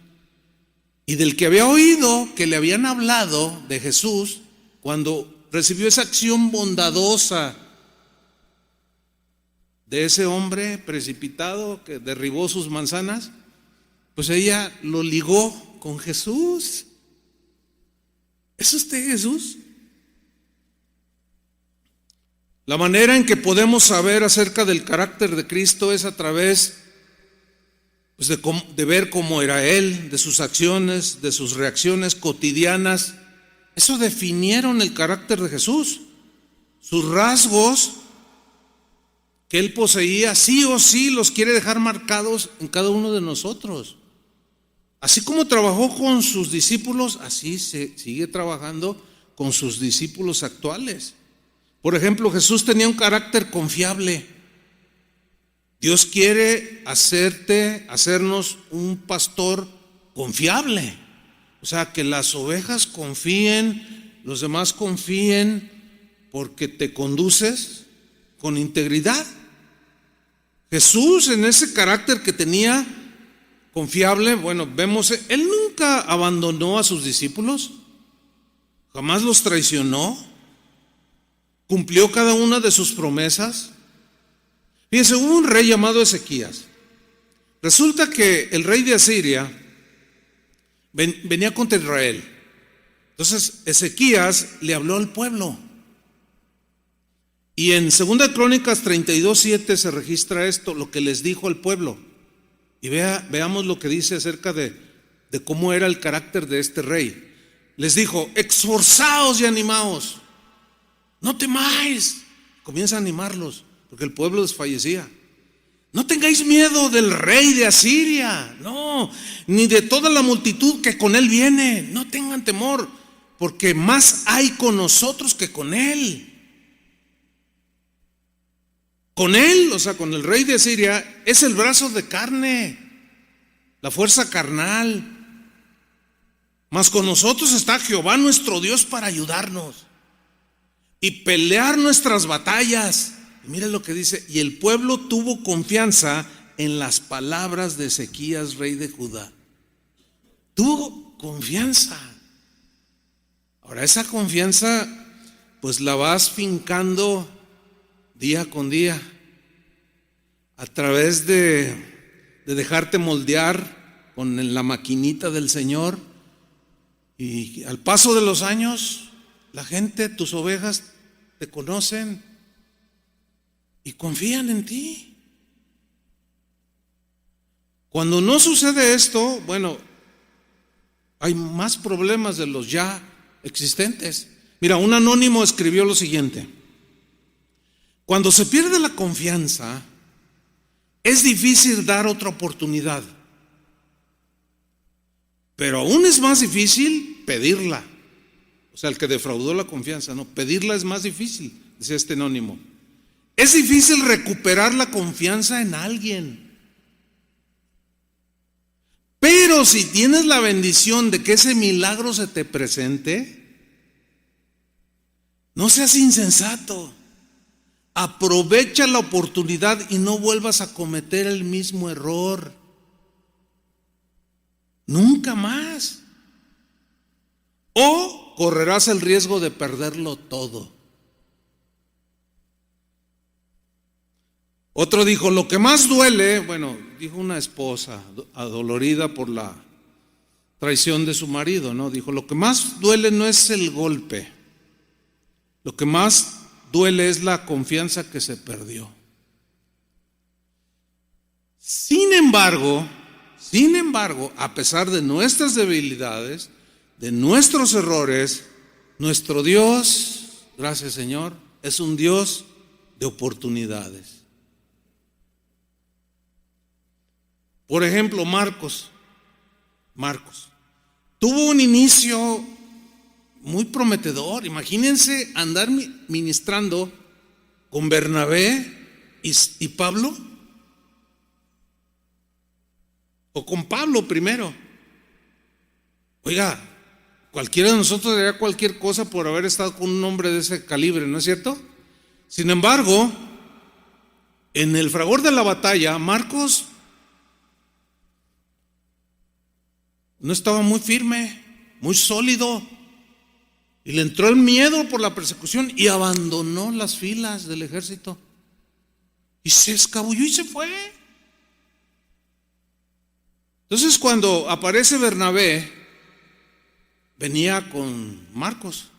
Speaker 1: Y del que había oído que le habían hablado de Jesús, cuando recibió esa acción bondadosa de ese hombre precipitado que derribó sus manzanas, pues ella lo ligó con Jesús. ¿Es usted Jesús? La manera en que podemos saber acerca del carácter de Cristo es a través de ver cómo era Él, de sus acciones, de sus reacciones cotidianas. Eso definieron el carácter de Jesús. Sus rasgos que Él poseía, sí o sí los quiere dejar marcados en cada uno de nosotros. Así como trabajó con sus discípulos, así se sigue trabajando con sus discípulos actuales. Por ejemplo, Jesús tenía un carácter confiable. Dios quiere hacernos un pastor confiable. O sea, que las ovejas confíen, los demás confíen, porque te conduces con integridad. Jesús, en ese carácter que tenía confiable, vemos, Él nunca abandonó a sus discípulos, jamás los traicionó, cumplió cada una de sus promesas. Fíjense, hubo un rey llamado Ezequías. Resulta que el rey de Asiria venía contra Israel. Entonces Ezequías le habló al pueblo. Y en 2 Crónicas 32:7 se registra esto, lo que les dijo al pueblo. Y veamos lo que dice acerca de cómo era el carácter de este rey. les dijo: esforzaos y animaos, no temáis. Comienza a animarlos, porque el pueblo desfallecía. No tengáis miedo del rey de Asiria, no, ni de toda la multitud que con él viene. No tengan temor, porque más hay con nosotros que con él. Con él, o sea, con el rey de Asiria, es el brazo de carne, la fuerza carnal. Mas con nosotros está Jehová nuestro Dios para ayudarnos y pelear nuestras batallas. Y mire lo que dice: y el pueblo tuvo confianza en las palabras de Ezequías, rey de Judá. Tuvo confianza. Ahora esa confianza pues la vas fincando día con día a través de dejarte moldear con la maquinita del Señor. Y al paso de los años, la gente, tus ovejas, te conocen y confían en ti. Cuando no sucede esto, bueno, hay más problemas de los ya existentes. Mira, un anónimo escribió lo siguiente: cuando se pierde la confianza, es difícil dar otra oportunidad. Pero aún es más difícil pedirla. O sea, el que defraudó la confianza, no, pedirla es más difícil, decía este anónimo. Es difícil recuperar la confianza en alguien. Pero si tienes la bendición de que ese milagro se te presente, no seas insensato. Aprovecha la oportunidad y no vuelvas a cometer el mismo error. Nunca más. O correrás el riesgo de perderlo todo. Otro dijo: lo que más duele, bueno, dijo una esposa adolorida por la traición de su marido, ¿no? Dijo: lo que más duele no es el golpe, lo que más duele es la confianza que se perdió. Sin embargo, a pesar de nuestras debilidades, de nuestros errores, nuestro Dios, gracias Señor, es un Dios de oportunidades. Por ejemplo, Marcos tuvo un inicio muy prometedor. Imagínense andar ministrando con Bernabé y Pablo, o con Pablo primero. Oiga, cualquiera de nosotros haría cualquier cosa por haber estado con un hombre de ese calibre, ¿no es cierto? Sin embargo, en el fragor de la batalla, Marcos no estaba muy firme, muy sólido, y le entró el miedo por la persecución y abandonó las filas del ejército y se escabulló y se fue. Entonces, cuando aparece Bernabé, venía con Marcos.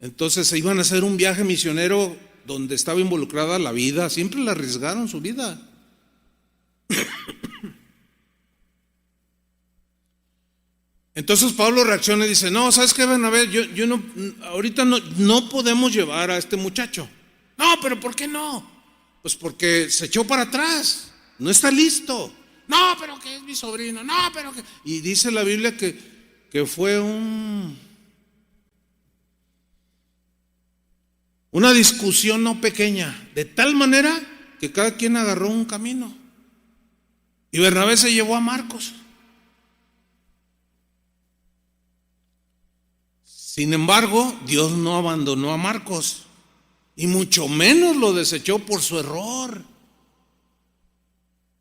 Speaker 1: Entonces se iban a hacer un viaje misionero donde estaba involucrada la vida. Siempre le arriesgaron su vida. Entonces Pablo reacciona y dice: no, ¿sabes qué, Bernabé? Yo no, ahorita no podemos llevar a este muchacho. No, pero ¿por qué no? Pues porque se echó para atrás, no está listo. No, pero que es mi sobrino. No, pero que... Y dice la Biblia que fue una discusión no pequeña, de tal manera que cada quien agarró un camino. Y Bernabé se llevó a Marcos. Sin embargo, Dios no abandonó a Marcos, y mucho menos lo desechó por su error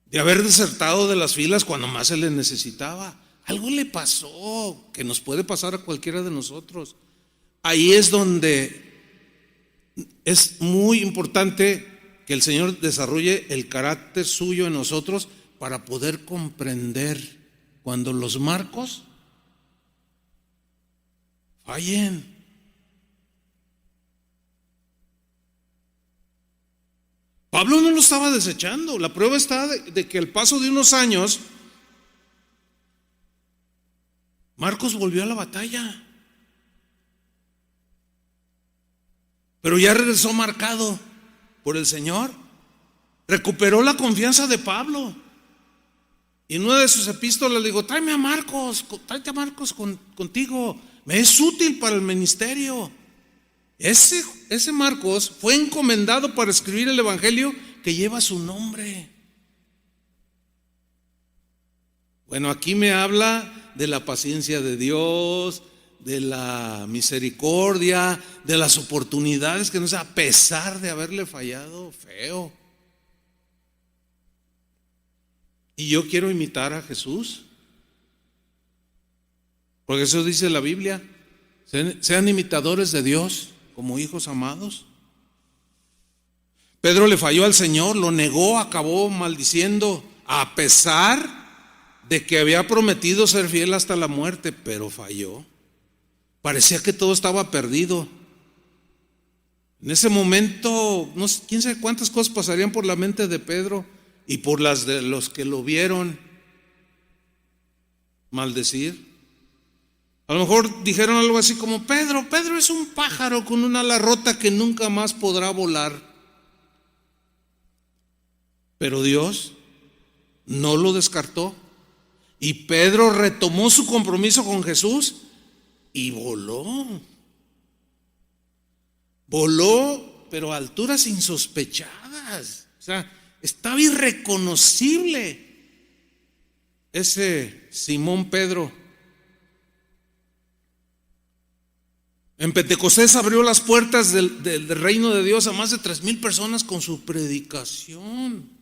Speaker 1: de haber desertado de las filas cuando más se le necesitaba. Algo le pasó que nos puede pasar a cualquiera de nosotros. Ahí es donde es muy importante que el Señor desarrolle el carácter suyo en nosotros para poder comprender cuando los Marcos fallen. Pablo no lo estaba desechando. La prueba está de que al paso de unos años Marcos volvió a la batalla pero ya regresó marcado por el Señor. Recuperó la confianza de Pablo. Y en una de sus epístolas le digo: tráete a Marcos contigo, me es útil para el ministerio. Ese Marcos fue encomendado para escribir el evangelio que lleva su nombre. Bueno, aquí me habla de la paciencia de Dios, de la misericordia, de las oportunidades que nos da, a pesar de haberle fallado feo. Y yo quiero imitar a Jesús, porque eso dice la Biblia: sean imitadores de Dios como hijos amados. Pedro le falló al Señor, lo negó, acabó maldiciendo, a pesar de que había prometido ser fiel hasta la muerte, pero falló. Parecía que todo estaba perdido. En ese momento, no sé, quién sabe cuántas cosas pasarían por la mente de Pedro y por las de los que lo vieron maldecir. A lo mejor dijeron algo así como: Pedro es un pájaro con una ala rota que nunca más podrá volar. Pero Dios no lo descartó, y Pedro retomó su compromiso con Jesús y voló, pero a alturas insospechadas. O sea, estaba irreconocible ese Simón Pedro. En Pentecostés abrió las puertas del reino de Dios a más de 3,000 personas con su predicación.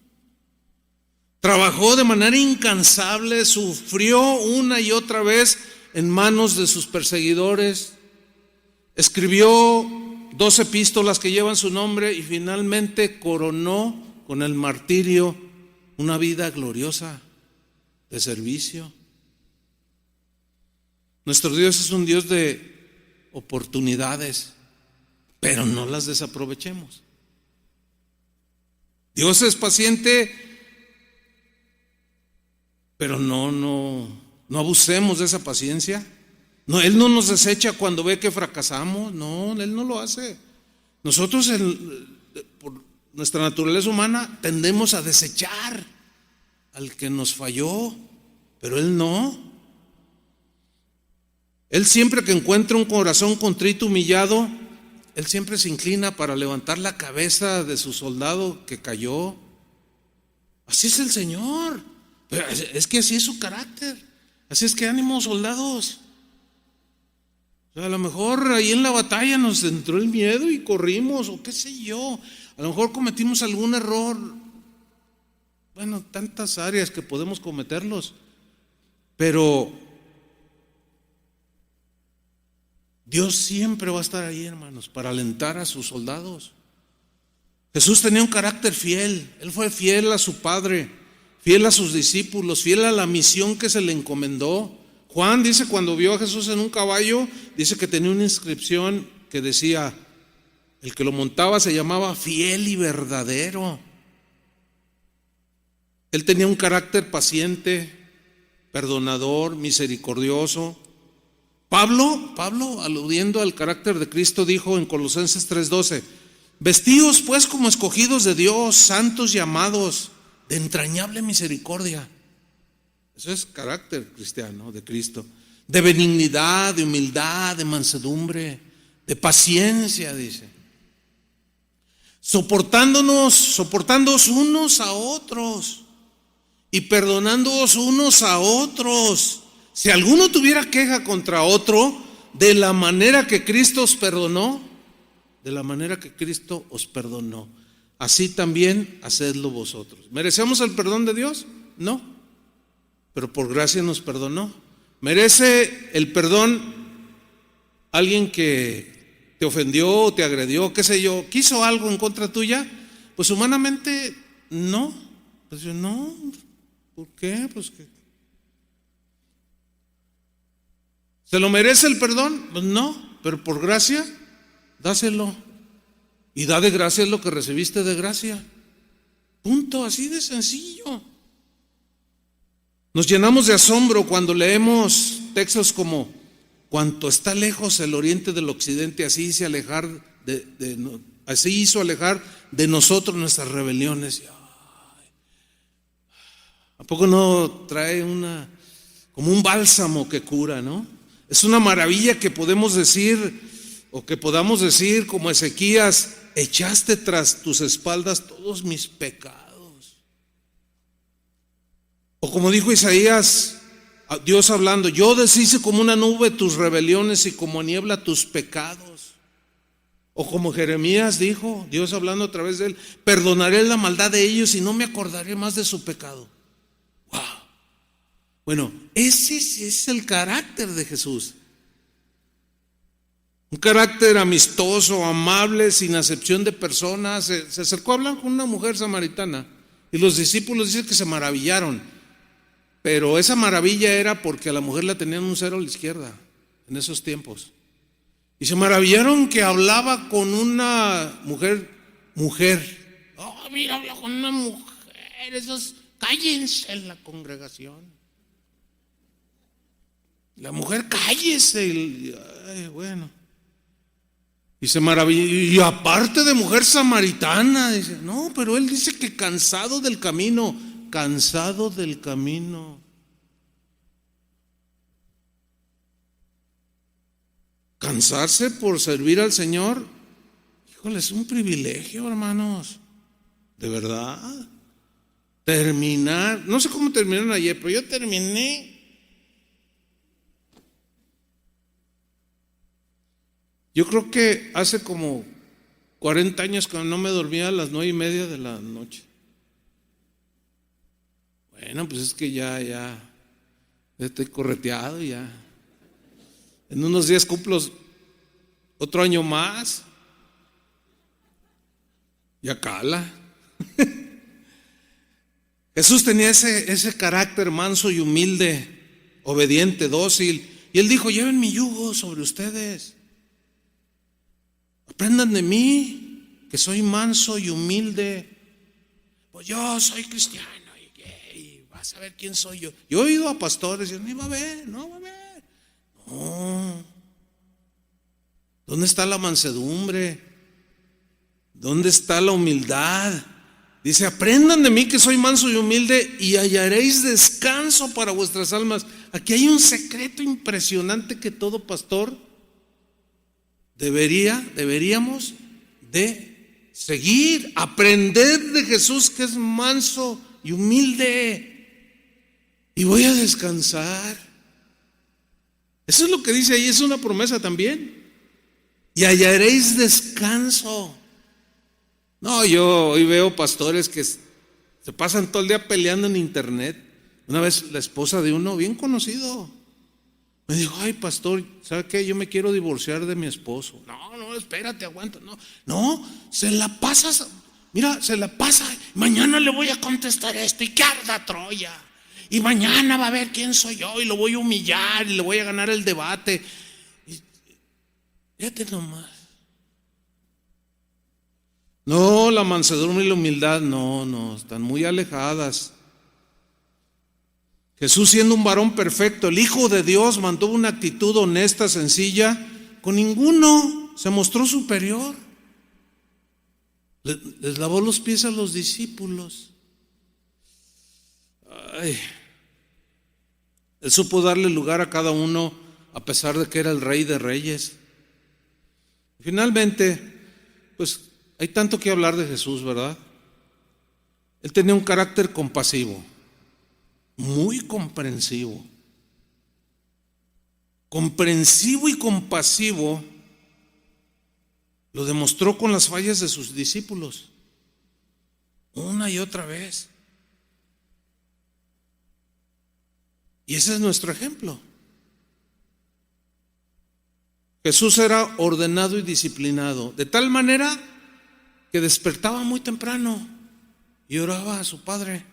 Speaker 1: Trabajó de manera incansable, sufrió una y otra vez en manos de sus perseguidores. Escribió 2 epístolas que llevan su nombre y finalmente coronó con el martirio una vida gloriosa de servicio. Nuestro Dios es un Dios de oportunidades, pero no las desaprovechemos. Dios es paciente, pero no abusemos de esa paciencia. No, Él no nos desecha cuando ve que fracasamos. No, Él no lo hace. Nosotros por nuestra naturaleza humana tendemos a desechar al que nos falló, pero Él no. Él siempre que encuentra un corazón contrito, humillado, Él siempre se inclina para levantar la cabeza de su soldado que cayó. Así es el Señor. Pero es que así es su carácter. Así es que ánimo, soldados. O sea, a lo mejor ahí en la batalla nos entró el miedo y corrimos, o qué sé yo. A lo mejor cometimos algún error. Bueno, tantas áreas que podemos cometerlos. Pero Dios siempre va a estar ahí, hermanos, para alentar a sus soldados. Jesús tenía un carácter fiel. Él fue fiel a su Padre, fiel a sus discípulos, fiel a la misión que se le encomendó. Juan dice, cuando vio a Jesús en un caballo, dice que tenía una inscripción que decía: el que lo montaba se llamaba fiel y verdadero. Él tenía un carácter paciente, perdonador, misericordioso. Pablo, aludiendo al carácter de Cristo, dijo en Colosenses 3:12: vestíos pues como escogidos de Dios, santos y amados, de entrañable misericordia. Eso es carácter cristiano de Cristo. De benignidad, de humildad, de mansedumbre, de paciencia, dice. Soportándoos unos a otros y perdonándoos unos a otros. Si alguno tuviera queja contra otro, de la manera que Cristo os perdonó, así también hacedlo vosotros. ¿Merecemos el perdón de Dios? No, pero por gracia nos perdonó. ¿Merece el perdón alguien que te ofendió o te agredió, qué sé yo, quiso algo en contra tuya? Pues humanamente no. Pues yo no, ¿por qué? Pues que ¿se lo merece el perdón? Pues no, pero por gracia, dáselo. Y da de gracia lo que recibiste de gracia. Punto, así de sencillo. Nos llenamos de asombro cuando leemos textos como: cuanto está lejos el oriente del occidente, así se así hizo alejar de nosotros nuestras rebeliones. ¿A poco no trae como un bálsamo que cura, no? Es una maravilla que podemos decir, o que podamos decir como Ezequías: echaste tras tus espaldas todos mis pecados. O como dijo Isaías, Dios hablando: yo deshice como una nube tus rebeliones y como niebla tus pecados. O como Jeremías dijo, Dios hablando a través de él: perdonaré la maldad de ellos y no me acordaré más de su pecado. ¡Wow! Bueno, ese es el carácter de Jesús. Un carácter amistoso, amable, sin acepción de personas. Se acercó a hablar con una mujer samaritana y los discípulos dicen que se maravillaron. Pero esa maravilla era porque a la mujer la tenían un cero a la izquierda en esos tiempos. Y se maravillaron que hablaba con una mujer. Oh, mira, habla con una mujer. Esos, cállense en la congregación. La mujer, cállese. Ay, bueno. Y se maravilló. Y aparte de mujer samaritana, dice: no, pero él dice que cansado del camino. Cansado del camino. Cansarse por servir al Señor, híjole, es un privilegio, hermanos. De verdad. Terminar, no sé cómo terminaron ayer, pero yo terminé. Yo creo que hace como 40 años que no me dormía a las 9:30 de la noche. Bueno, pues es que ya estoy correteado ya. En unos días cumplo otro año más. Ya cala. Jesús tenía ese carácter manso y humilde, obediente, dócil. Y él dijo: lleven mi yugo sobre ustedes. Aprendan de mí, que soy manso y humilde. Pues yo soy cristiano y vas a ver quién soy yo. Yo he ido a pastores y no va a ver. No. ¿Dónde está la mansedumbre? ¿Dónde está la humildad? Dice: aprendan de mí que soy manso y humilde y hallaréis descanso para vuestras almas. Aquí hay un secreto impresionante que todo pastor deberíamos de seguir, aprender de Jesús, que es manso y humilde, y voy a descansar. Eso es lo que dice ahí, es una promesa también. Y hallaréis descanso. No, yo hoy veo pastores que se pasan todo el día peleando en internet. Una vez la esposa de uno bien conocido me dijo: ay, pastor, ¿sabe qué? Yo me quiero divorciar de mi esposo. No, espérate, aguanta. No, se la pasa, mañana le voy a contestar esto y que arda Troya. Y mañana va a ver quién soy yo y lo voy a humillar y le voy a ganar el debate. Y, fíjate nomás. No, la mansedumbre y la humildad no, están muy alejadas. Jesús, siendo un varón perfecto, el Hijo de Dios, mantuvo una actitud honesta, sencilla. Con ninguno se mostró superior. Les lavó los pies a los discípulos. Él supo darle lugar a cada uno a pesar de que era el Rey de Reyes. Finalmente, pues hay tanto que hablar de Jesús, ¿verdad? Él tenía un carácter compasivo, muy comprensivo. Comprensivo y compasivo lo demostró con las fallas de sus discípulos, una y otra vez. Y ese es nuestro ejemplo. Jesús era ordenado y disciplinado, de tal manera que despertaba muy temprano y oraba a su Padre.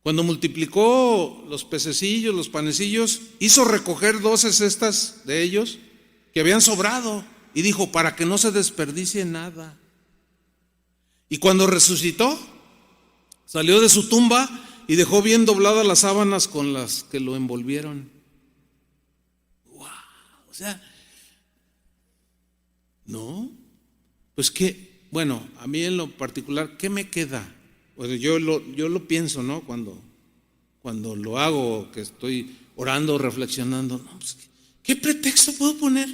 Speaker 1: Cuando multiplicó los pececillos, los panecillos, hizo recoger 12 cestas de ellos que habían sobrado y dijo: para que no se desperdicie nada. Y cuando resucitó, salió de su tumba y dejó bien dobladas las sábanas con las que lo envolvieron. ¡Wow! O sea, No, pues que, bueno, a mí en lo particular, ¿qué me queda? Pues yo lo pienso, ¿no? Cuando lo hago, que estoy orando, reflexionando, no, pues, ¿qué pretexto puedo poner?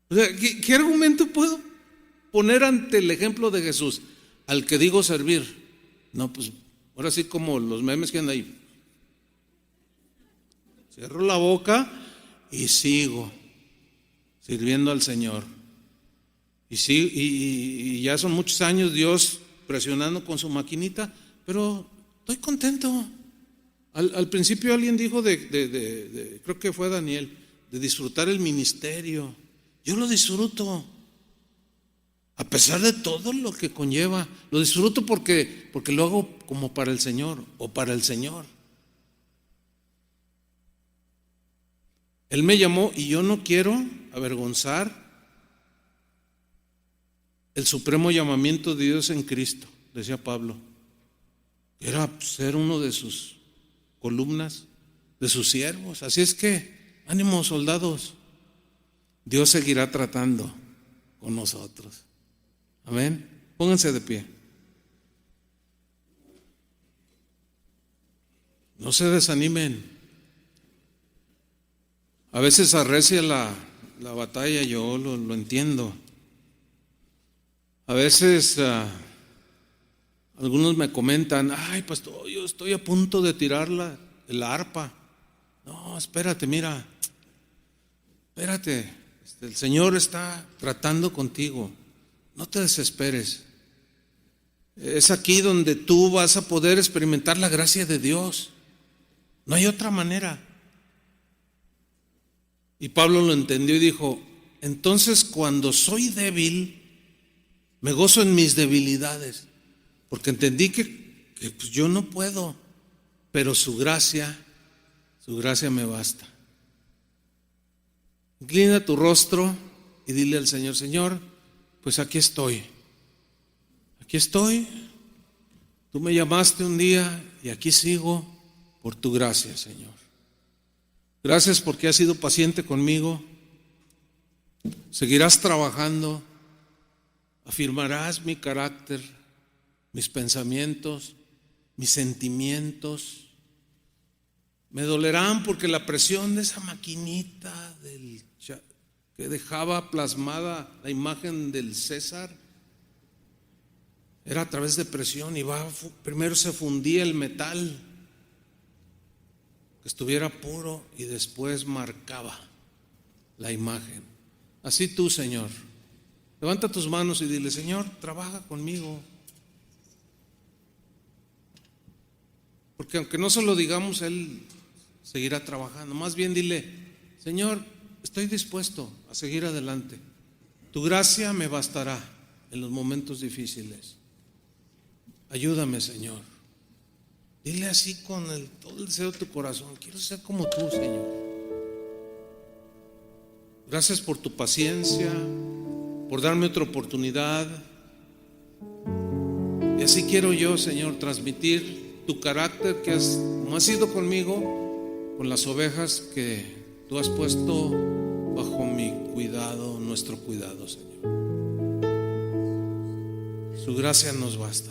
Speaker 1: O sea, ¿qué argumento puedo poner ante el ejemplo de Jesús, al que digo servir? No, pues ahora sí, como los memes que andan ahí. Cierro la boca y sigo sirviendo al Señor. Y, sí, y ya son muchos años Dios presionando con su maquinita, pero estoy contento. Al principio alguien dijo creo que fue Daniel, de disfrutar el ministerio. Yo lo disfruto, a pesar de todo lo que conlleva. Lo disfruto porque lo hago como para el Señor o para el Señor. Él me llamó y yo no quiero avergonzar el supremo llamamiento de Dios en Cristo, decía Pablo. Era ser uno de sus columnas, de sus siervos. Así es que, ánimo, soldados, Dios seguirá tratando con nosotros. Amén. Pónganse de pie. No se desanimen. A veces arrecia la batalla, yo lo entiendo. A veces algunos me comentan, ay, pastor, yo estoy a punto de tirar la arpa. No, espérate, mira, espérate, el Señor está tratando contigo, no te desesperes. Es aquí donde tú vas a poder experimentar la gracia de Dios, no hay otra manera. Y Pablo lo entendió y dijo, entonces cuando soy débil, me gozo en mis debilidades, porque entendí que pues yo no puedo, pero su gracia me basta. Inclina tu rostro y dile al Señor, Señor, pues aquí estoy. Tú me llamaste un día y aquí sigo por tu gracia, Señor. Gracias porque has sido paciente conmigo. Seguirás trabajando. Afirmarás mi carácter, mis pensamientos, mis sentimientos. Me dolerán porque la presión de esa maquinita que dejaba plasmada la imagen del César era a través de presión y primero se fundía el metal que estuviera puro y después marcaba la imagen. Así tú, Señor, levanta tus manos y dile, Señor, trabaja conmigo. Porque aunque no se lo digamos, Él seguirá trabajando. Más bien dile, Señor, estoy dispuesto a seguir adelante. Tu gracia me bastará en los momentos difíciles. Ayúdame, Señor. Dile así con todo el deseo de tu corazón, quiero ser como tú, Señor. Gracias por tu paciencia, por darme otra oportunidad. Y así quiero yo, Señor, transmitir tu carácter como has sido conmigo, con las ovejas que tú has puesto bajo mi cuidado, nuestro cuidado, Señor. Su gracia nos basta.